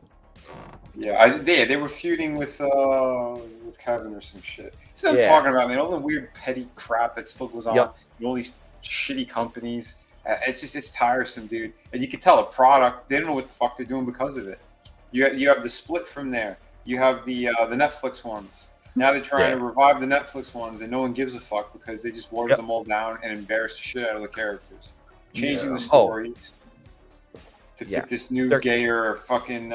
Yeah, they were feuding with Kevin or some shit. That's what I'm talking about, man. All the weird petty crap that still goes on. All these shitty companies. It's tiresome, dude. And you can tell the product, they don't know what the fuck they're doing because of it. You have the split from there. You have the Netflix ones. Now they're trying to revive the Netflix ones, and no one gives a fuck because they just watered them all down and embarrassed the shit out of the characters. Changing the stories to fit this new gayer fucking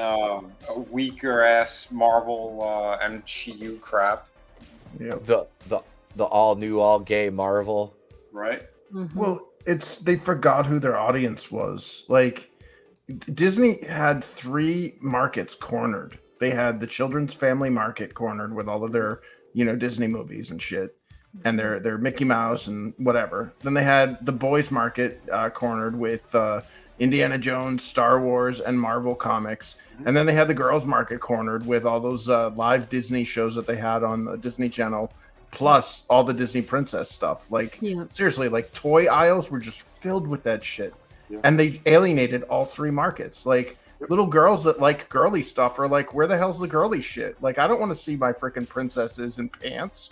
weaker ass Marvel MCU crap. Yeah. The all new, all gay Marvel. Right. Mm-hmm. Well, they forgot who their audience was. Like, Disney had 3 markets cornered. They had the children's family market cornered with all of their, Disney movies and shit, and their Mickey Mouse and whatever. Then they had the boys market cornered with Indiana Jones, Star Wars, and Marvel comics. And then they had the girls market cornered with all those live Disney shows that they had on the Disney Channel, plus all the Disney princess stuff. Like, seriously, like toy aisles were just filled with that shit. Yeah. And they alienated all 3 markets. Like, little girls that like girly stuff are like, where the hell's the girly shit? Like, I don't want to see my freaking princesses in pants.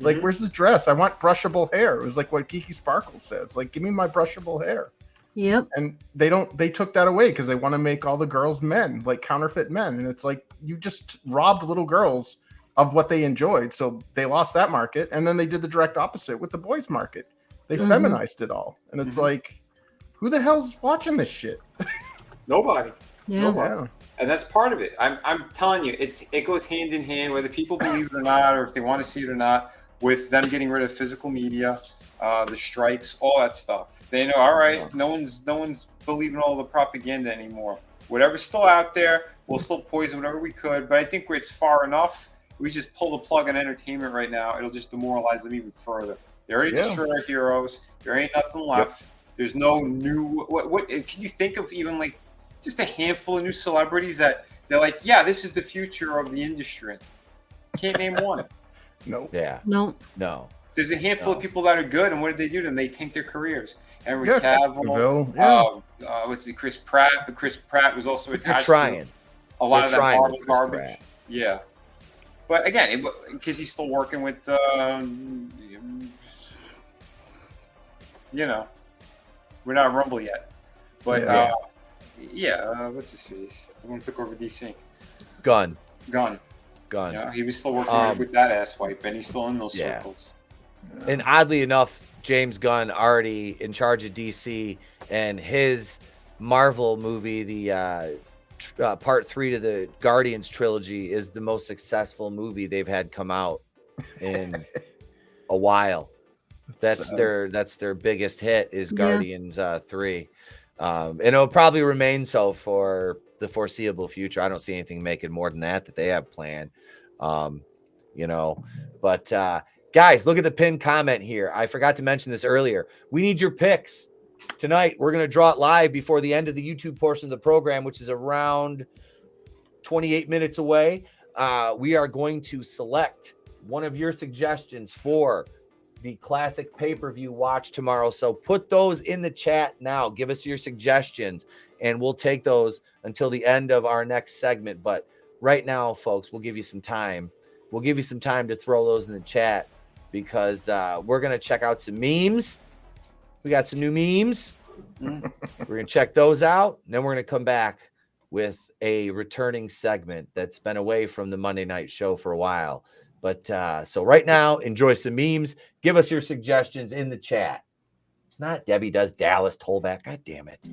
Like, where's the dress? I want brushable hair. It was like what Kiki Sparkle says. Like, give me my brushable hair. Yep. And they took that away because they want to make all the girls men, like counterfeit men. And it's like, you just robbed little girls of what they enjoyed. So they lost that market. And then they did the direct opposite with the boys market. They feminized it all. And it's like, who the hell's watching this shit? Nobody. Yeah. Nobody. And that's part of it. I'm telling you, it goes hand in hand, whether people believe it or not, or if they want to see it or not, with them getting rid of physical media, the strikes, all that stuff. They know, all right, no one's believing all the propaganda anymore. Whatever's still out there, we'll still poison whatever we could. But I think where it's far enough, we just pull the plug on entertainment right now. It'll just demoralize them even further. They already destroyed our heroes. There ain't nothing left. Yep. There's no new. What can you think of? Even like just a handful of new celebrities that they're like, yeah, this is the future of the industry. Can't name one. No. Yeah. No. There's a handful of people that are good, and what did they do? Then they tank their careers. Henry Cavill, what's it? Chris Pratt. But Chris Pratt was also attached to a lot of that Marvel garbage. Pratt. Yeah. But again, because he's still working with, we're not Rumble yet. But what's his face? The one who took over DC. Gunn. Yeah, he was still working with that asswipe, and he's still in those circles. And oddly enough, James Gunn already in charge of DC, and his Marvel movie, the part 3 to the Guardians trilogy, is the most successful movie they've had come out in a while. That's their biggest hit is Guardians 3. And it'll probably remain so for the foreseeable future. I don't see anything making more than that they have planned. But guys, look at the pinned comment here. I forgot to mention this earlier. We need your picks tonight. We're going to draw it live before the end of the YouTube portion of the program, which is around 28 minutes away. We are going to select one of your suggestions for the classic pay-per-view watch tomorrow. So put those in the chat now. Give us your suggestions, and we'll take those until the end of our next segment. But right now, folks, we'll give you some time. We'll give you some time to throw those in the chat because we're going to check out some memes. We got some new memes. We're going to check those out. And then we're going to come back with a returning segment that's been away from the Monday night show for a while. But so right now, enjoy some memes. Give us your suggestions in the chat. Not Debbie does Dallas Tollback. God damn it.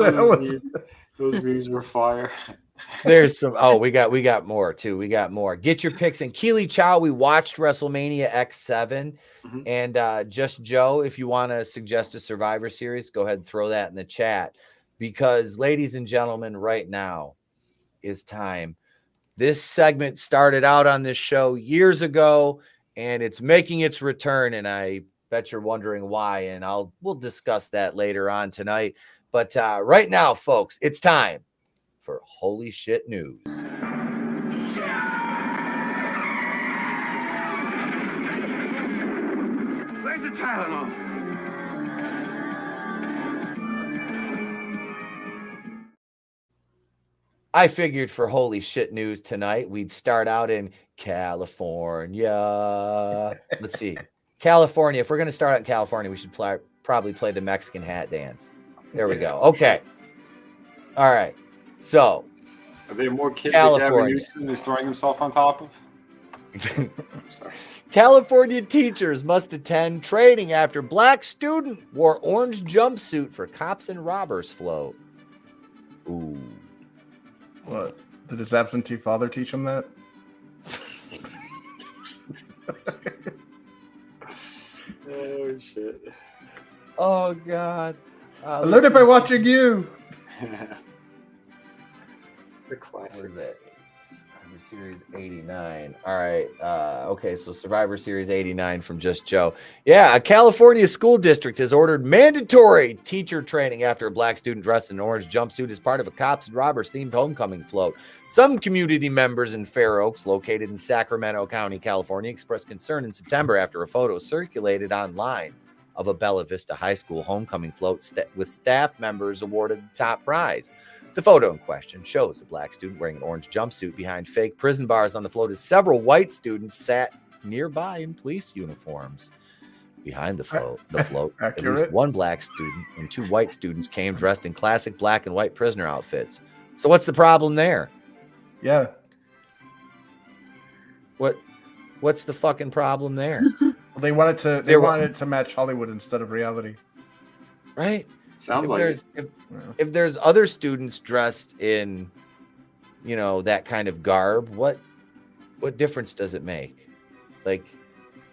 the hell was those memes were fire. There's some. Oh, we got more too. We got more. Get your picks. And Keely Chow, we watched WrestleMania X7, and Just Joe, if you want to suggest a Survivor Series, go ahead and throw that in the chat. Because, ladies and gentlemen, right now is time. This segment started out on this show years ago, and it's making its return. And I bet you're wondering why. And we'll discuss that later on tonight. But right now, folks, it's time for Holy Shit News. Where's the Tylenol? I figured for Holy Shit News tonight, we'd start out in California. Let's see. California. If we're going to start out in California, we should probably play the Mexican hat dance. There we go. Okay. All right. So, are there more kids California. that Gavin Newsom is throwing himself on top of? Sorry. California teachers must attend training after black student wore orange jumpsuit for cops and robbers float. Ooh. What? Did his absentee father teach him that? Oh, shit. Oh, God. I learned it by watching you. The classic. Survivor Series 89. All right. Okay, so Survivor Series 89 from Just Joe. Yeah, a California school district has ordered mandatory teacher training after a black student dressed in an orange jumpsuit as part of a cops and robbers themed homecoming float. Some community members in Fair Oaks, located in Sacramento County, California, expressed concern in September after a photo circulated online of a Bella Vista High School homecoming float with staff members awarded the top prize. The photo in question shows a black student wearing an orange jumpsuit behind fake prison bars on the float as several white students sat nearby in police uniforms. Behind the float, at least one black student and two white students came dressed in classic black and white prisoner outfits. So what's the problem there? Yeah. What's the fucking problem there? Well, they wanted to match Hollywood instead of reality. Right? Sounds if there's other students dressed in, that kind of garb, what difference does it make? Like,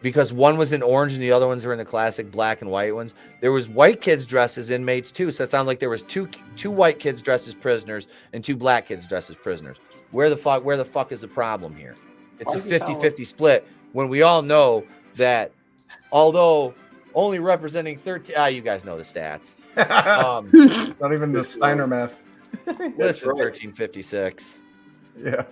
because one was in orange and the other ones were in the classic black and white ones. There was white kids dressed as inmates too. So it sounded like there was two white kids dressed as prisoners and two black kids dressed as prisoners. Where the fuck is the problem here? It's a 50-50 split when we all know that although only representing 13, you guys know the stats. Not even the Steiner math. Listen, 1356. Yeah.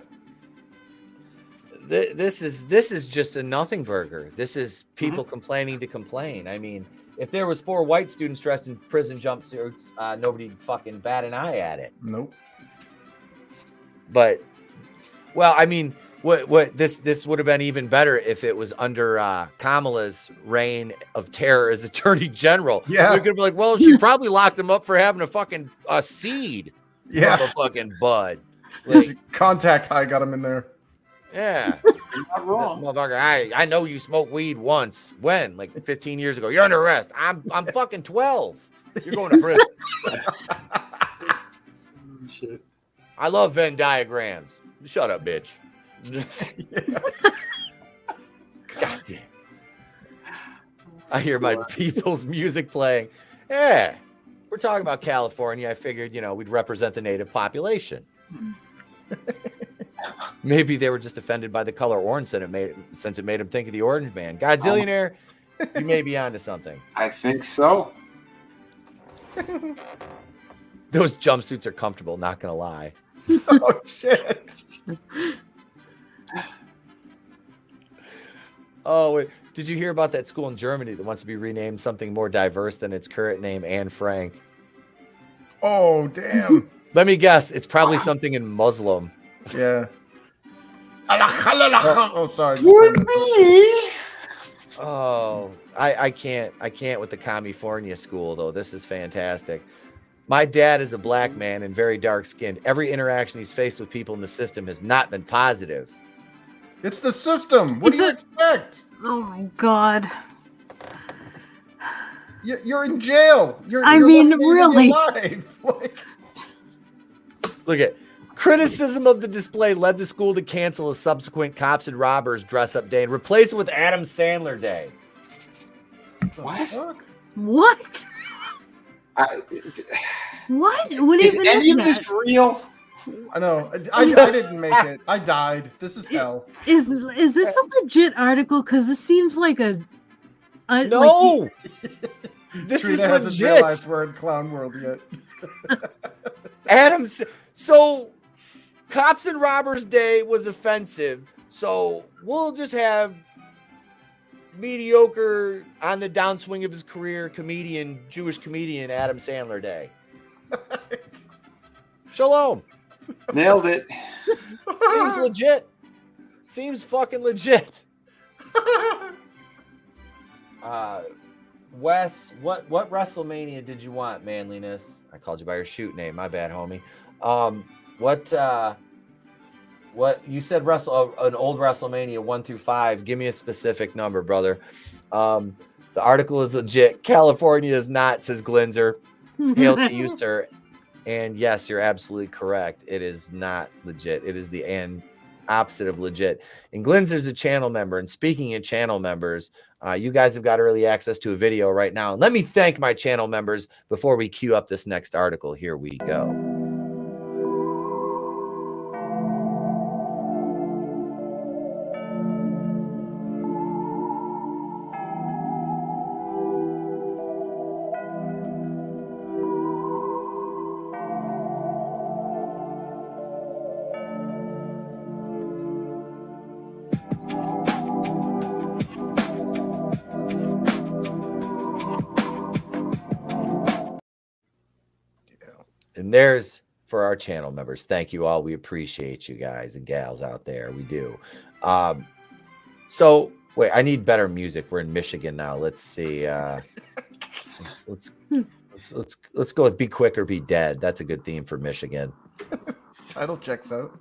This is just a nothing burger. This is people complaining to complain. I mean, if there was 4 white students dressed in prison jumpsuits, nobody'd fucking bat an eye at it. Nope. But, well, I mean, what this would have been even better if it was under Kamala's reign of terror as Attorney General. Yeah. You're gonna be like, well, she probably locked him up for having a fucking seed. Yeah. From a fucking bud. Like, contact high got him in there. Yeah. You're not wrong. Motherfucker, I know you smoked weed once. When? Like 15 years ago. You're under arrest. I'm fucking 12. You're going to prison. Shit. I love Venn diagrams. Shut up, bitch. God damn. I hear my people's music playing. Yeah. We're talking about California. I figured, we'd represent the native population. Maybe they were just offended by the color orange since it made them think of the Orange Man. Godzillionaire, you may be onto something. I think so. Those jumpsuits are comfortable, not going to lie. Oh, shit. Oh, wait. Did you hear about that school in Germany that wants to be renamed something more diverse than its current name, Anne Frank? Oh, damn. Let me guess. It's probably something in Muslim. Yeah. Oh, sorry. Oh, I can't with the California school, though. This is fantastic. My dad is a black man and very dark-skinned. Every interaction he's faced with people in the system has not been positive. It's the system. What do you expect? Oh, my God. You're in jail. You're mean, lucky to be really. alive. Like, Look at criticism of the display led the school to cancel a subsequent Cops and Robbers dress-up day and replace it with Adam Sandler Day. What? What? What? What Is even any is of this that? real? I know. I didn't make it. I died. This is hell. Is this a legit article? Because this seems like a No, this Trina is hasn't legit. realized we're in clown world yet. Adams. So, Cops and Robbers Day was offensive. So we'll just have mediocre on the downswing of his career Jewish comedian Adam Sandler Day. Shalom. Nailed it. Seems legit. Seems fucking legit. Wes, what WrestleMania did you want, manliness? I called you by your shoot name. My bad, homie. What you said? An old WrestleMania 1 through 5. Give me a specific number, brother. The article is legit. California is not, says Glinzer. Hail to you, sir. And yes, you're absolutely correct. It is not legit. It is the opposite of legit. And Glinzer's a channel member. And speaking of channel members, you guys have got early access to a video right now. And let me thank my channel members before we queue up this next article. Here we go. And there's for our channel members. Thank you all. We appreciate you guys and gals out there. We do. So wait, I need better music. We're in Michigan now. Let's see. Let's go with "Be Quick or Be Dead." That's a good theme for Michigan. Title checks out.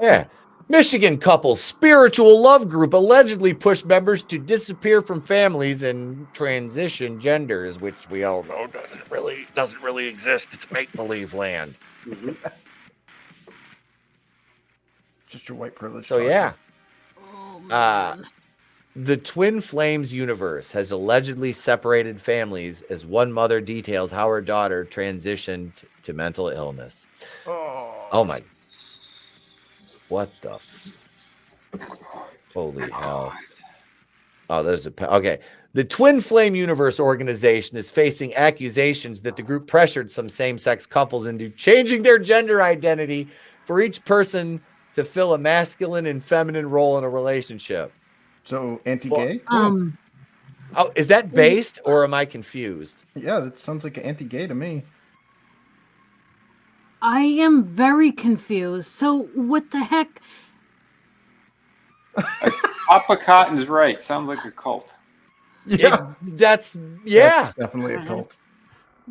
Yeah. Michigan couple spiritual love group allegedly pushed members to disappear from families and transition genders, which we all know doesn't really exist. It's make-believe land. Mm-hmm. Just your white privilege. So talking. yeah. The Twin Flames universe has allegedly separated families as one mother details how her daughter transitioned to mental illness. Oh my. What the? Holy hell. Oh, there's okay. The Twin Flame Universe organization is facing accusations that the group pressured some same-sex couples into changing their gender identity for each person to fill a masculine and feminine role in a relationship. So anti-gay? Oh, is that based or am I confused? Yeah, that sounds like an anti-gay to me. I am very confused. So what the heck? Papa Cotton's right. Sounds like a cult. Yeah, that's definitely a cult.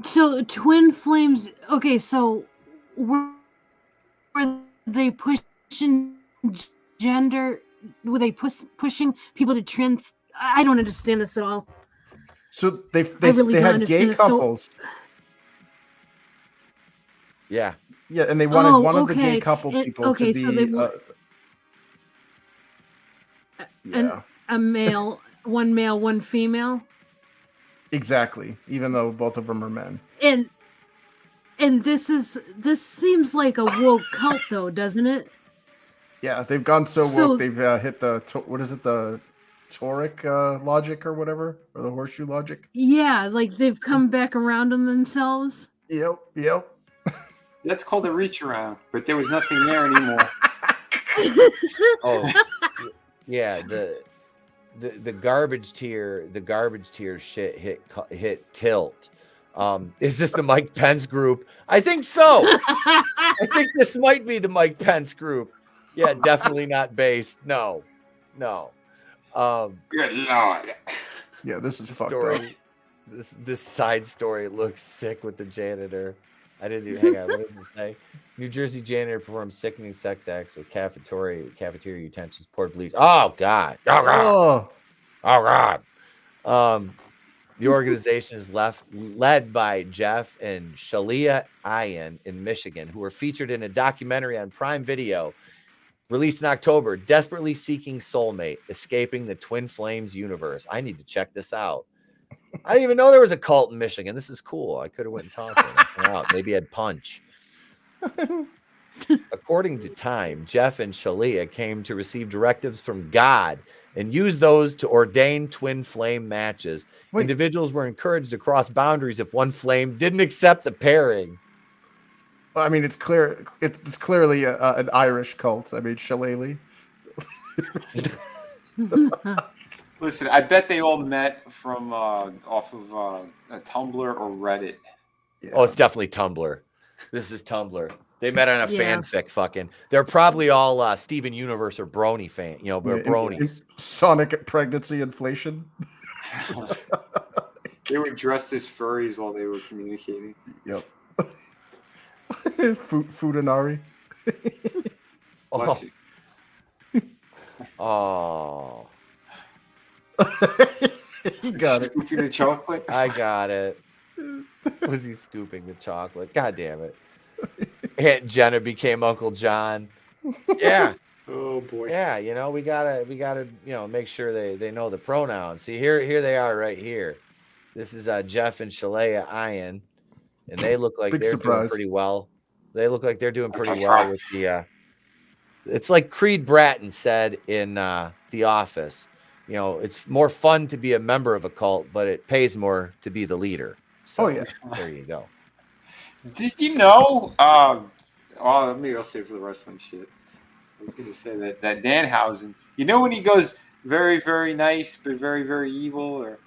So Twin Flames. Okay, so were they pushing gender? Were they pushing people to trans? I don't understand this at all. So they really don't had gay understand it. So- couples. Yeah. Yeah, and they wanted one of the gay couple people to be so they a male, one female. Exactly. Even though both of them are men. And this seems like a woke cult, though, doesn't it? Yeah, they've gone so woke. They've hit the what is it, the toric logic or whatever, or the horseshoe logic. Yeah, like they've come back around on themselves. Yep. That's called a reach around, but there was nothing there anymore. Oh, yeah. The garbage tier shit hit tilt. Is this the Mike Pence group? I think so. I think this might be the Mike Pence group. Yeah, definitely not based. No. Good Lord. Yeah, this is fucked story. up. This side story looks sick with the janitor. I didn't even hang on. What does it say? New Jersey janitor performs sickening sex acts with cafeteria utensils, poured bleach. Oh God. Oh God. The organization is led by Jeff and Shalia Ian in Michigan, who were featured in a documentary on Prime Video released in October, Desperately Seeking Soulmate, Escaping the Twin Flames Universe. I need to check this out. I didn't even know there was a cult in Michigan. This is cool. I could have went and talked to him. Maybe I'd punch. According to Time, Jeff and Shalia came to receive directives from God and used those to ordain twin flame matches. Individuals were encouraged to cross boundaries if one flame didn't accept the pairing. I mean, it's clear. It's clearly an Irish cult. I mean, Shillelagh. Listen, I bet they all met from off of a Tumblr or Reddit. Yeah. Oh, it's definitely Tumblr. This is Tumblr. They met on a fanfic. Fucking. They're probably all Steven Universe or Brony fan. You know, bronies. Sonic pregnancy inflation. They were dressed as furries while they were communicating. Yep. Fudanari. Bless you. Oh. You got it. Scooping the chocolate. I got it. Was he scooping the chocolate? God damn it. Aunt Jenna became Uncle John. Yeah. Oh boy. Yeah, you know, we gotta, make sure they know the pronouns. See, here they are right here. This is Jeff and Shalia Ian, and they look like they're doing pretty well. They look like they're doing pretty well with the. It's like Creed Bratton said in The Office. You know, it's more fun to be a member of a cult, but it pays more to be the leader. So, there you go. Did you know? Maybe I'll say it for the wrestling shit. I was going to say that Danhausen. You know when he goes very, very nice, but very, very evil, or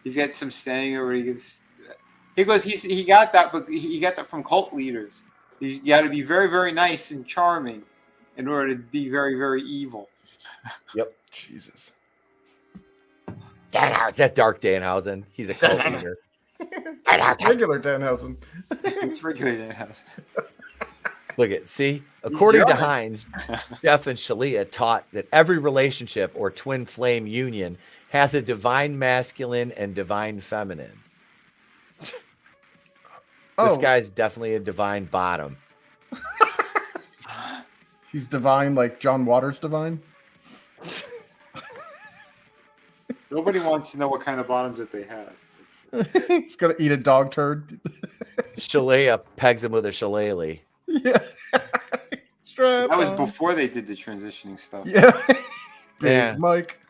he's got some saying, or he goes. He got that, but he got that from cult leaders. You got to be very, very nice and charming in order to be very, very evil. Yep. Jesus. Danhausen. That's Dark Danhausen. He's a cult leader. It's regular Danhausen. It's regular Danhausen. Look at, see, according to Hines, Jeff and Shalia taught that every relationship or twin flame union has a divine masculine and divine feminine. This guy's definitely a divine bottom. He's divine like John Waters divine? Nobody wants to know what kind of bottoms that they have. He's gonna eat a dog turd. Shalia pegs him with a shillelagh. Yeah. That was before they did the transitioning stuff. Yeah. Yeah. Mike.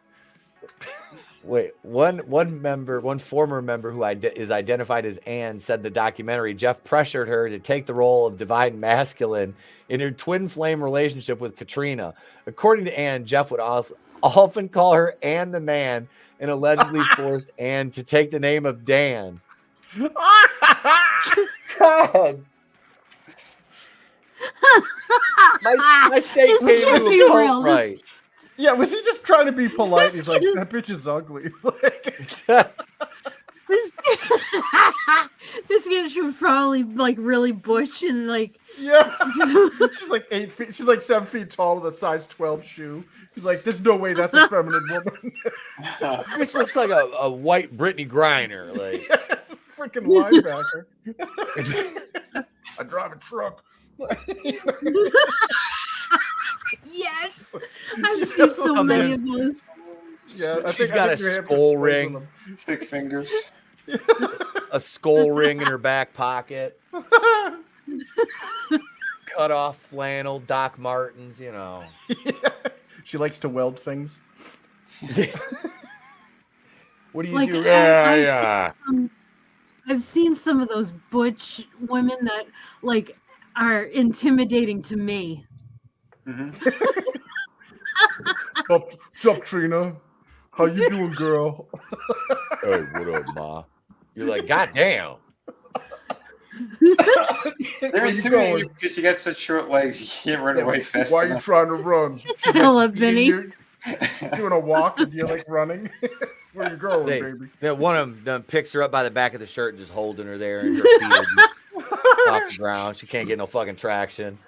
Wait, one former member who is identified as Anne said the documentary Jeff pressured her to take the role of divine masculine in her twin flame relationship with Katrina. According to Anne, Jeff would often call her Anne the Man and allegedly forced Anne to take the name of Dan. God. My steak came to a cult right. Yeah, was he just trying to be polite? He's like, that bitch is ugly. This kid should probably like really bush and like. Yeah, she's like 8 feet. She's like 7 feet tall with a size 12 shoe. He's like, there's no way that's a feminine woman. This looks like a white Brittany Griner. Like, yeah, freaking linebacker. I drive a truck. Yes, I've seen so many of those. Yeah, she's got a skull ring, thick fingers, a skull ring in her back pocket, cut off flannel, Doc Martens. You know, yeah. She likes to weld things. What do you do? I've seen some of those butch women that like are intimidating to me. Mm-hmm. What's up, Trina? How you doing, girl? Hey, what up, Ma? You're like, God damn. They're intimidating you because you got such short legs. You can't run away fast. Why are you trying to run? I love Vinny. Doing a walk and you're like running. Where you going, baby? One of them picks her up by the back of the shirt and just holding her there, and her feet are just off the ground. She can't get no fucking traction.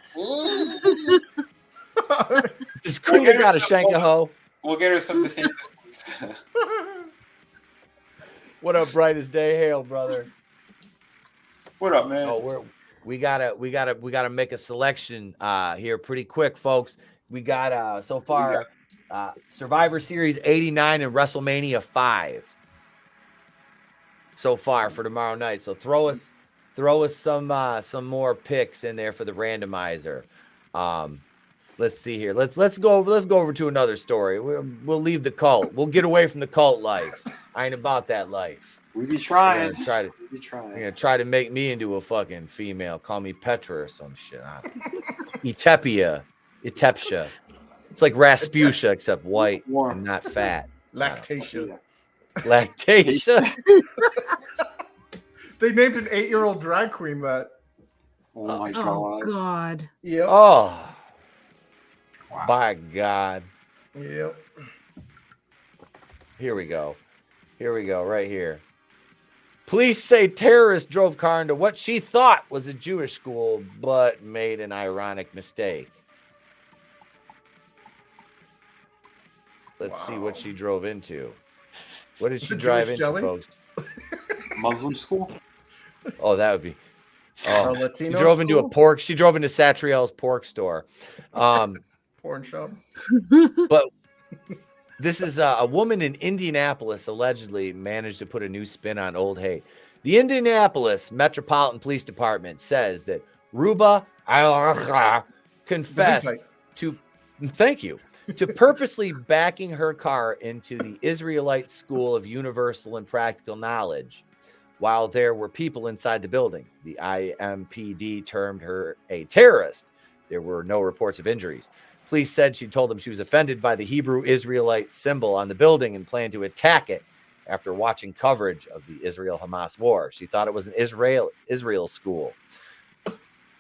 Does Trina got a shank a hoe? We'll get her some to say. What up, brightest day? Hail, brother. What up, man? Oh, we gotta make a selection here pretty quick, folks. We got so far Survivor Series 89 and WrestleMania 5 so far for tomorrow night. So throw us some more picks in there for the randomizer. Let's see here. Let's go over to another story. We'll leave the cult. We'll get away from the cult life. I ain't about that life. We be trying. You're gonna try to make me into a fucking female. Call me Petra or some shit. Etepia. It's like Rasputia except white and not fat. Lactatia. Lactatia. They named an 8-year-old drag queen that. Oh my Oh god. God. Yep. Oh. Wow. By God. Yep. Here we go. Right here. Police say terrorists drove car into what she thought was a Jewish school, but made an ironic mistake. Let's see what she drove into. What did she drive Jewish into, jelly? folks? Muslim school? Oh, that would be. Oh, A Latino she drove into school? a pork. She drove into Satriel's pork store. Porn shop. But this is a woman in Indianapolis allegedly managed to put a new spin on old hate. The Indianapolis Metropolitan Police Department says that Ruba confessed to purposely backing her car into the Israelite School of Universal and Practical Knowledge while there were people inside the building. The IMPD termed her a terrorist. There were no reports of injuries. Police said she told them she was offended by the Hebrew Israelite symbol on the building and planned to attack it after watching coverage of the Israel-Hamas war. She thought it was an Israel school.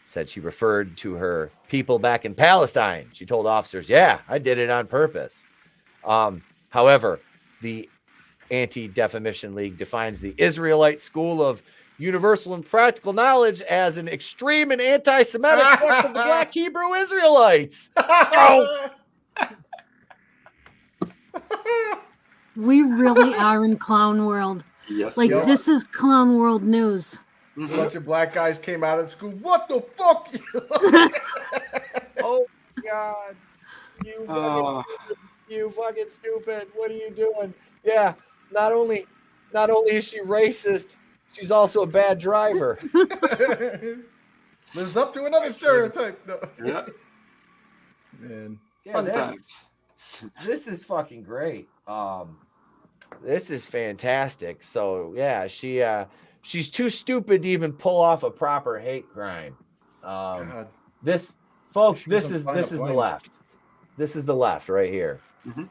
Said she referred to her people back in Palestine. She told officers, yeah, I did it on purpose. However, the Anti-Defamation League defines the Israelite School of Universal and Practical Knowledge as an extreme and anti-Semitic sect of the Black Hebrew Israelites. Oh. We really are in clown world. Yes, Like we are. this is clown world news. A bunch of black guys came out of school. What the fuck? Oh God! You fucking stupid! What are you doing? Yeah, not only is she racist, she's also a bad driver. Lives up to another stereotype. No. Yeah. Man. Yeah, Fun times. this is fucking great. This is fantastic. So yeah, she's too stupid to even pull off a proper hate crime. God. This, folks, She this doesn't is find a the blame. left. This is the left right here. Mm-hmm.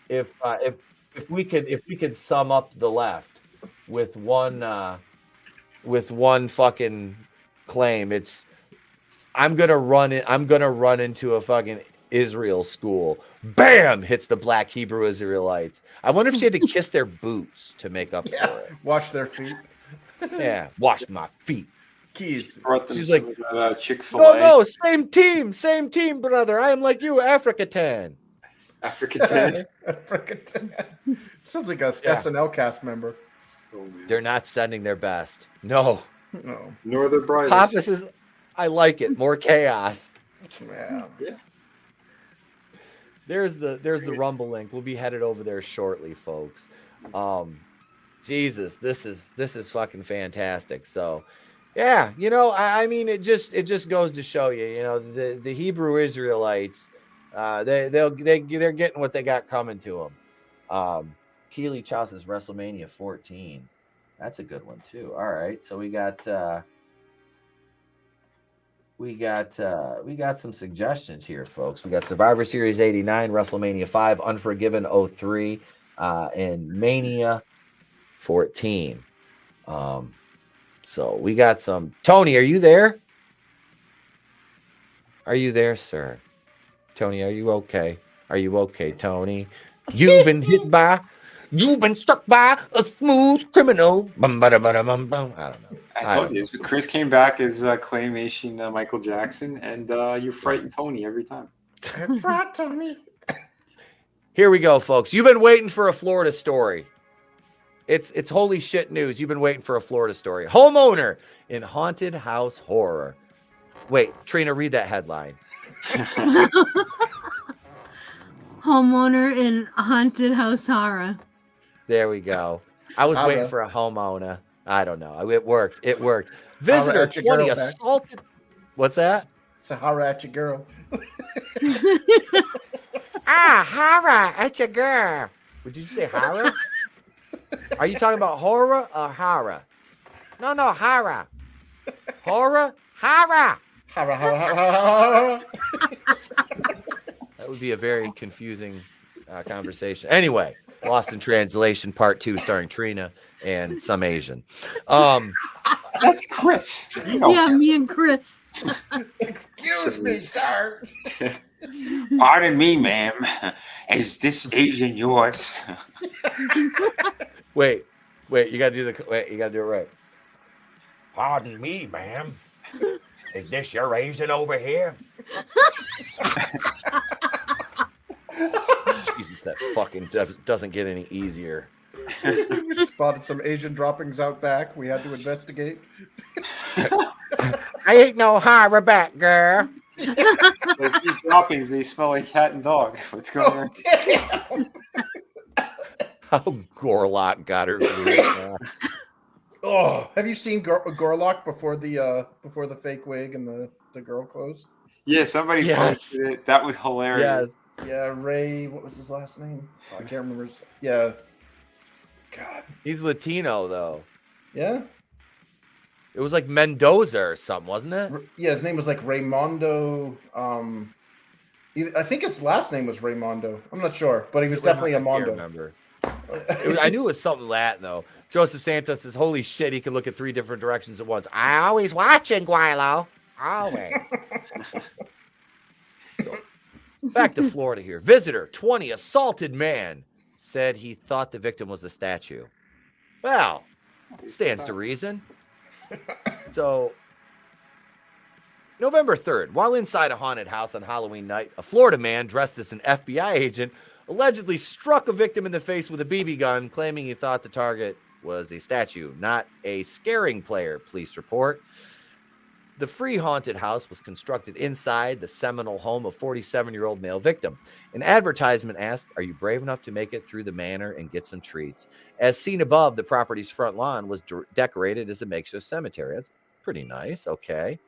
If we could sum up the left with one fucking claim, it's I'm gonna run into a fucking Israel school. Bam! Hits the Black Hebrew Israelites. I wonder if she had to kiss their boots to make up for it. Wash their feet. Yeah, wash my feet. Keys. She's like, Chick-fil-A. no, same team, brother. I am like you, Africa 10. Africa 10. Sounds like a SNL cast member. Oh, man. They're not sending their best. No. No. Nor the brightest. Pappas is, I like it. More chaos. Yeah. There's the Rumble link. We'll be headed over there shortly, folks. Jesus, this is fucking fantastic. So, yeah, I mean, it just goes to show you, the Hebrew Israelites, they're getting what they got coming to them. Keely Chow says WrestleMania 14. That's a good one too. All right, so we got some suggestions here, folks. We got Survivor Series 89, WrestleMania 5, Unforgiven 03, and Mania 14. So we got some. Tony, are you there? Are you there, sir? Tony, are you okay? Are you okay, Tony? You've been struck by a smooth criminal. Bum, ba, da, ba, da, bum, bum. I don't know. I told you, Chris came back as claymation Michael Jackson, and you frighten Tony every time. That's right, Tony. Here we go, folks. You've been waiting for a Florida story. It's holy shit news. You've been waiting for a Florida story. Homeowner in haunted house horror. Wait, Trina, read that headline. Homeowner in haunted house horror. There we go. I was waiting for a homeowner. I don't know. It worked. It worked. Visitor 20 assaulted. What's that? It's a horror at your girl. Horror at your girl. Would you say horror? Are you talking about horror or horror? No, horror. Horror? Horror. Horror. That would be a very confusing conversation. Anyway, Lost in Translation Part 2 starring Trina and some Asian. That's Chris. Yeah, me and Chris. Excuse me, sir. Pardon me, ma'am. Is this Asian yours? Wait, you gotta do it right. Pardon me, ma'am. Is this your Asian over here? Jesus, that fucking doesn't get any easier. We spotted some Asian droppings out back. We had to investigate. I ain't no horror back, girl. Like these droppings, they smell like cat and dog. What's going on? Damn. How Gorlock got her. Oh, have you seen Gorlock before the fake wig and the girl clothes? Yeah, somebody posted it. That was hilarious. Yes. Yeah, Ray. What was his last name? Oh, I can't remember. Yeah. God. He's Latino though. Yeah. It was like Mendoza or something, wasn't it? Yeah, his name was like Raymondo. I think his last name was Raymondo. I'm not sure, but he was definitely a Mondo. I remember. I knew it was something Latin though. Joseph Santos says, "Holy shit, he can look at 3 different directions at once." I always watching, Guilo. Always. So, back to Florida here. Visitor 20 assaulted man said he thought the victim was a statue. Well, stands to reason. So, November 3rd, while inside a haunted house on Halloween night, a Florida man dressed as an FBI agent allegedly struck a victim in the face with a BB gun, claiming he thought the target was a statue, not a scaring player, police report. The free haunted house was constructed inside the seminal home of 47-year-old male victim. An advertisement asked, "Are you brave enough to make it through the manor and get some treats?" As seen above, the property's front lawn was decorated as a makeshift cemetery. That's pretty nice. Okay.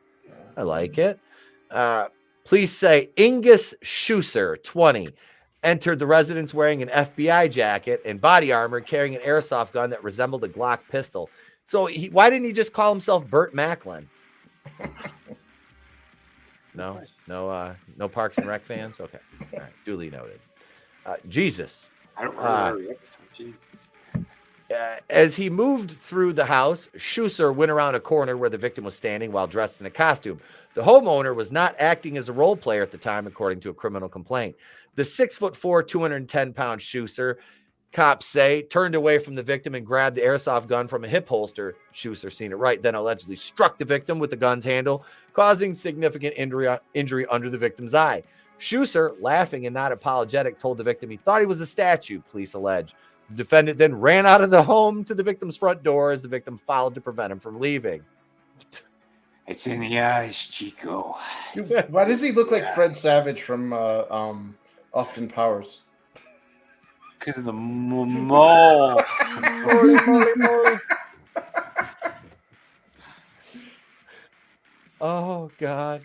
I like it. Police say Ingus Schuster, 20, entered the residence wearing an FBI jacket and body armor, carrying an airsoft gun that resembled a Glock pistol. So why didn't he just call himself Burt Macklin? No Parks and Rec fans? Okay. All right. Duly noted. Jesus. I don't remember the episode. Jesus. As he moved through the house, Schuster went around a corner where the victim was standing while dressed in a costume. The homeowner was not acting as a role player at the time, according to a criminal complaint. The 6'4", 210-pound Schuster, cops say, turned away from the victim and grabbed the airsoft gun from a hip holster. Schuster, seen it right, then allegedly struck the victim with the gun's handle, causing significant injury under the victim's eye. Schuster, laughing and not apologetic, told the victim he thought he was a statue, police allege. The defendant then ran out of the home to the victim's front door as the victim followed to prevent him from leaving. It's in the eyes, Chico. Why does he look like Fred Savage from Austin Powers? Because of the mole. Oh, God.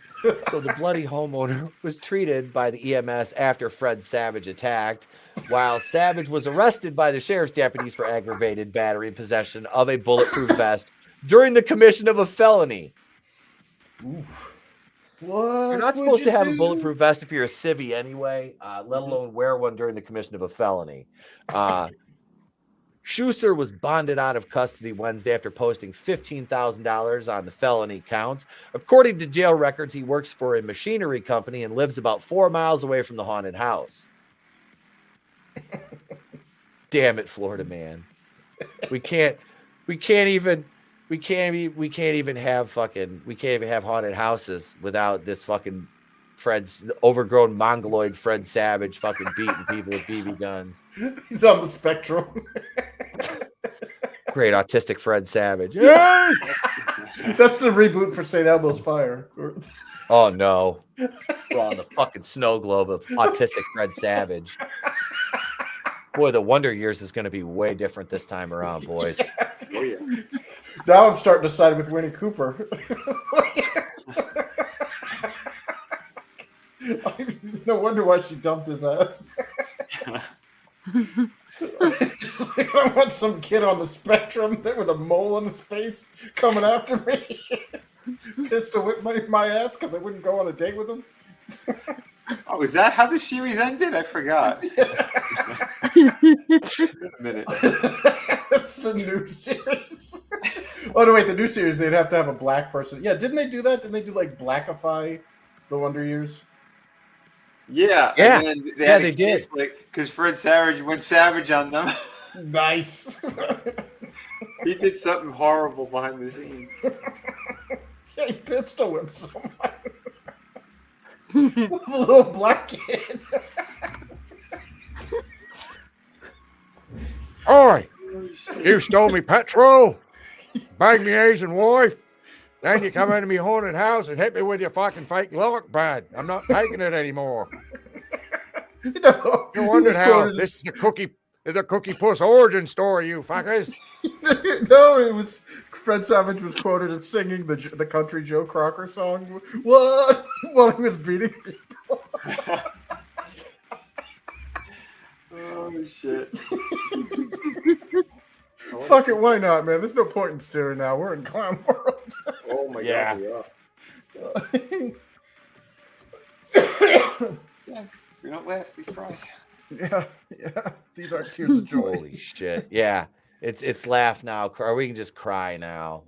So the bloody homeowner was treated by the EMS after Fred Savage attacked, while Savage was arrested by the sheriff's deputies for aggravated battery and possession of a bulletproof vest during the commission of a felony. Oof. What? You're not supposed to have a bulletproof vest if you're a civvy anyway, let alone wear one during the commission of a felony. Schuster was bonded out of custody Wednesday after posting $15,000 on the felony counts. According to jail records, he works for a machinery company and lives about 4 miles away from the haunted house. Damn it, Florida man. We can't even have haunted houses without this fucking Fred's overgrown mongoloid Fred Savage fucking beating people with BB guns. He's on the spectrum. Great autistic Fred Savage. Yeah! That's the reboot for St. Elmo's Fire. Oh no. We're on the fucking snow globe of autistic Fred Savage. Boy, the Wonder Years is going to be way different this time around, boys. Oh, yeah. Now I'm starting to side with Winnie Cooper. No wonder why she dumped his ass. I don't want some kid on the spectrum with a mole on his face coming after me. Pissed to whip my ass because I wouldn't go on a date with him. Oh, is that how the series ended? I forgot. Wait a minute. That's the new series. Oh no, wait, the new series they'd have to have a black person. Yeah, didn't they do that? Didn't they do like Blackify the Wonder Years? Yeah. Yeah. And then Yeah, they did. Because Fred Savage went savage on them. Nice. He did something horrible behind the scenes. Yeah, he pistol whipped someone. The little black kid. Oi! You stole me petrol, banged me Asian wife, then you come into me haunted house and hit me with your fucking fake lock pad. I'm not taking it anymore. No, You wondered how this is the cookie puss origin story, you fuckers. No, it was Fred Savage was quoted as singing the country Joe Crocker song. What? While he was beating people. Oh shit. Fuck it, why not, man? There's no point in steering now. We're in clown world. Oh my Yeah. god, we are. Yeah, we don't laugh, we cry. Yeah. These aren't tears of joy. Holy shit. Yeah. It's laugh now, or we can just cry now.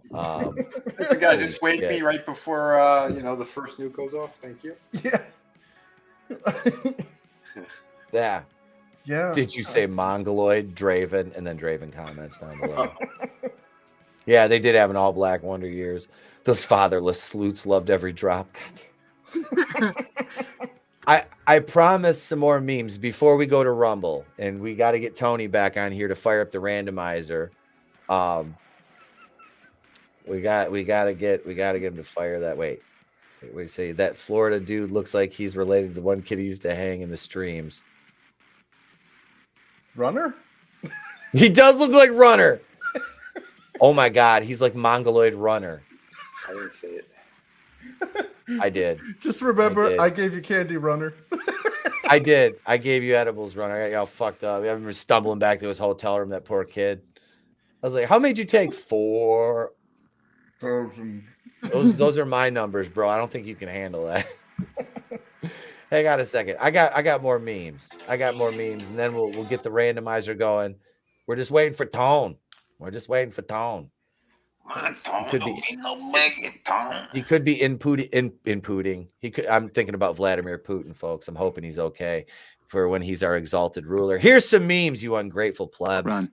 Listen, guys, just wake me right before the first nuke goes off. Thank you. Yeah. Yeah. Yeah. Did you say Mongoloid, Draven, and then Draven comments down below? Yeah, they did have an all-black Wonder Years. Those fatherless sleuths loved every drop. I promise some more memes before we go to Rumble, and we got to get Tony back on here to fire up the randomizer. We got to get him to fire that. Wait, we say that Florida dude looks like he's related to the one kid he used to hang in the streams. Runner? He does look like Runner. Oh my god, he's like Mongoloid Runner. I didn't say it. I did. Just remember, I gave you Candy Runner. I did. I gave you edibles, Runner. I got you all fucked up. I remember stumbling back to his hotel room, that poor kid. I was like, how many did you take? 4. Those are my numbers, bro. I don't think you can handle that. Hang on a second. I got more memes. And then we'll get the randomizer going. We're just waiting for Tone. He could be inputting. I'm thinking about Vladimir Putin, folks. I'm hoping he's okay for when he's our exalted ruler. Here's some memes, you ungrateful plebs. Run.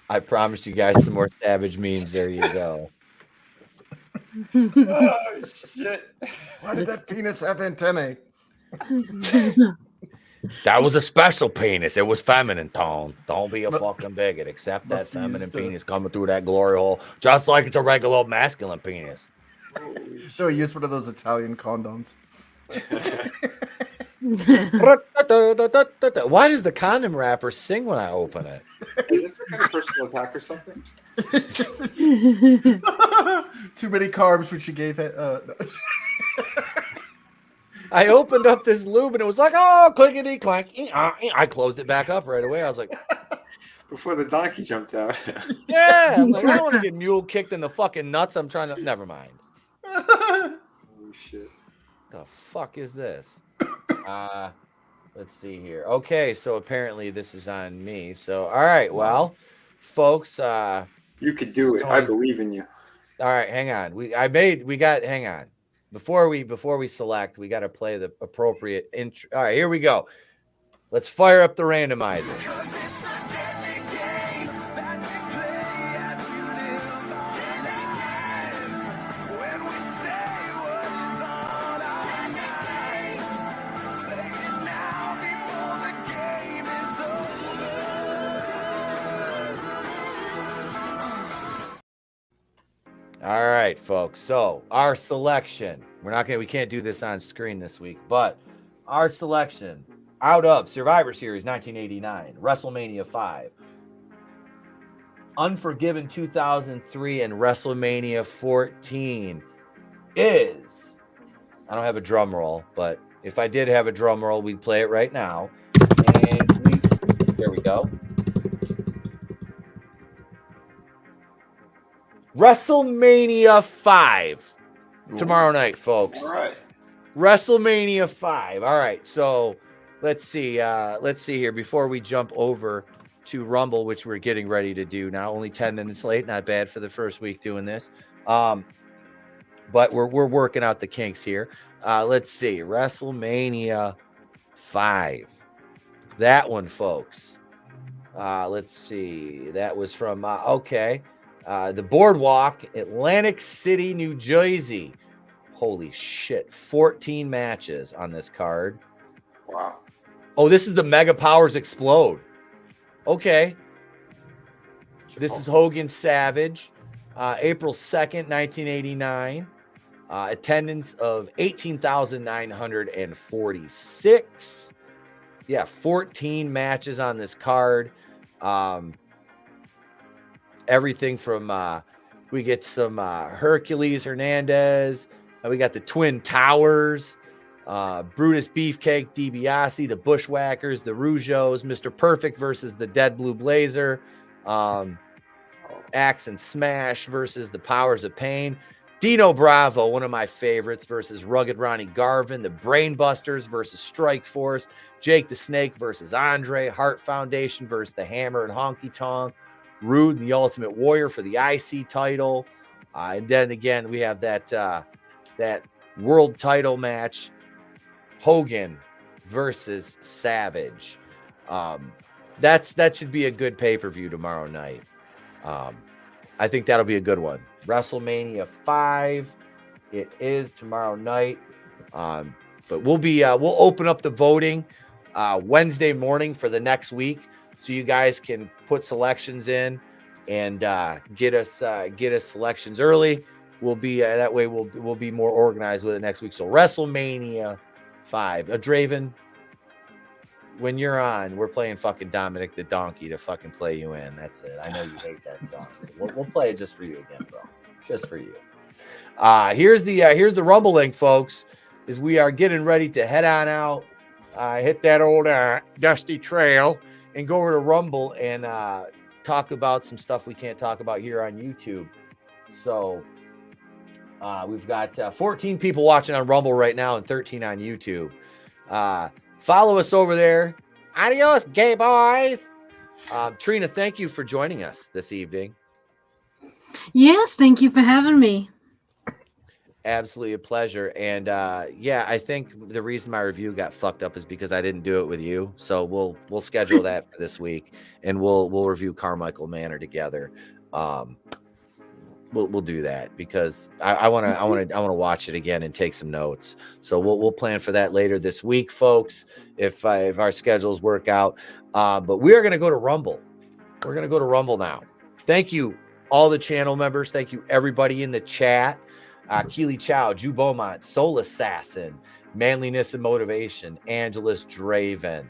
I promised you guys some more savage memes. There you go. Oh, shit. Why did that penis have antennae? That was a special penis. It was feminine tone. Don't be a fucking bigot. Accept that feminine penis coming through that glory hole, just like it's a regular masculine penis. No, he used one of those Italian condoms. Why does the condom wrapper sing when I open it? Is this some kind of personal attack or something? Too many carbs, which you gave it. I opened up this lube and it was like, oh, clickety clank. I closed it back up right away. I was like, before the donkey jumped out. yeah. I'm like, I don't want to get mule kicked in the fucking nuts. I'm trying to. Never mind. Oh shit. The fuck is this? Let's see here. Okay, so apparently this is on me. So all right, well, folks, you could do it. I believe in you. All right, hang on. Hang on. Before we select, we got to play the appropriate intro. All right, here we go. Let's fire up the randomizer. All right, folks. So our selection, we can't do this on screen this week, but our selection out of Survivor Series 1989, WrestleMania 5, Unforgiven 2003, and WrestleMania 14 is, I don't have a drum roll, but if I did have a drum roll, we'd play it right now. And there we go. WrestleMania 5 tomorrow night, folks. All right. WrestleMania 5. All right. So let's see here before we jump over to Rumble, which we're getting ready to do now. Only 10 minutes late. Not bad for the first week doing this. But we're working out the kinks here. Let's see. WrestleMania 5. That one, folks. Let's see. That was from the Boardwalk, Atlantic City, New Jersey. Holy shit. 14 matches on this card. Wow. Oh, this is the Mega Powers Explode. Okay. This is Hogan Savage. April 2nd, 1989. Attendance of 18,946. Yeah, 14 matches on this card. Everything from we get some Hercules Hernandez. We got the Twin Towers, Brutus Beefcake DiBiase, the Bushwhackers, the Rougeos, Mr. Perfect versus the Dead Blue Blazer, Axe and Smash versus the Powers of Pain, Dino Bravo, one of my favorites, versus Rugged Ronnie Garvin, the Brainbusters versus Strike Force, Jake the Snake versus Andre, Hart Foundation versus the Hammer and Honky Tonk, Rude and the Ultimate Warrior for the IC title. And then again, we have that world title match, Hogan versus Savage. That should be a good pay-per-view tomorrow night. I think that'll be a good one. WrestleMania 5. It is tomorrow night. But we'll open up the voting Wednesday morning for the next week, so you guys can put selections in and get us selections early. We'll be that way. We'll be more organized with it next week. So WrestleMania 5. Draven, when you're on, we're playing fucking Dominic the Donkey to fucking play you in. That's it. I know you hate that song. So we'll play it just for you again, bro. Just for you. Here's the Rumble link, folks. As we are getting ready to head on out, hit that old dusty trail, and go over to Rumble and talk about some stuff we can't talk about here on YouTube. So we've got 14 people watching on Rumble right now and 13 on YouTube. Follow us over there. Adios, gay boys. Trina, thank you for joining us this evening. Yes, thank you for having me. Absolutely a pleasure. And yeah, I think the reason my review got fucked up is because I didn't do it with you. So we'll schedule that for this week, and we'll review Carmichael Manor together. We'll do that because I want to watch it again and take some notes. So we'll plan for that later this week, folks, if our schedules work out. But we are going to go to Rumble. We're going to go to Rumble now. Thank you, all the channel members. Thank you, everybody in the chat. Keely Chow, Jew Beaumont, Soul Assassin, Manliness and Motivation, AngelousDraven.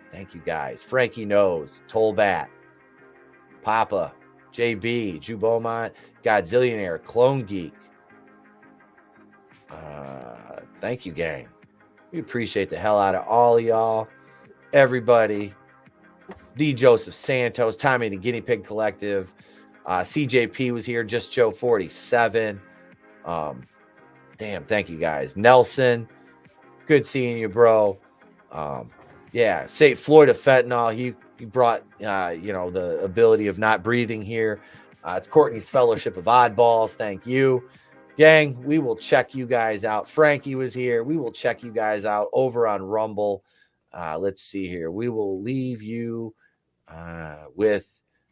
Thank you, guys. Frankie Knows, Tollbat, Papa, JB, Jew Beaumont, Godzillionaire, Clone Geek. Thank you, gang. We appreciate the hell out of all of y'all. Everybody. D. Joseph Santos, Tommy the Guinea Pig Collective. CJP was here, Just Joe 47. Damn, thank you guys. Nelson, good seeing you, bro. Yeah, St. Floyd of Fentanyl. He brought the ability of not breathing here. It's Courtney's Fellowship of Oddballs. Thank you, gang. We will check you guys out. Frankie was here. We will check you guys out over on Rumble. Let's see here. We will leave you with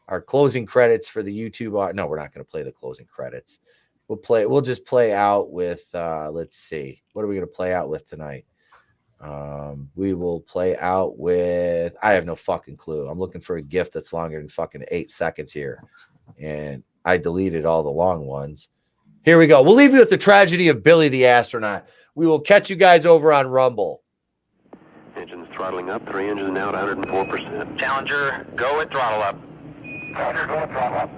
our closing credits for the YouTube. No, we're not going to play the closing credits. We'll just play out with let's see. What are we going to play out with tonight? We will play out with, I have no fucking clue. I'm looking for a gift that's longer than fucking 8 seconds here. And I deleted all the long ones. Here we go. We'll leave you with the tragedy of Billy the astronaut. We will catch you guys over on Rumble. Engines throttling up. 3 engines now at 104%. Challenger, go at throttle up. Challenger, go at throttle up.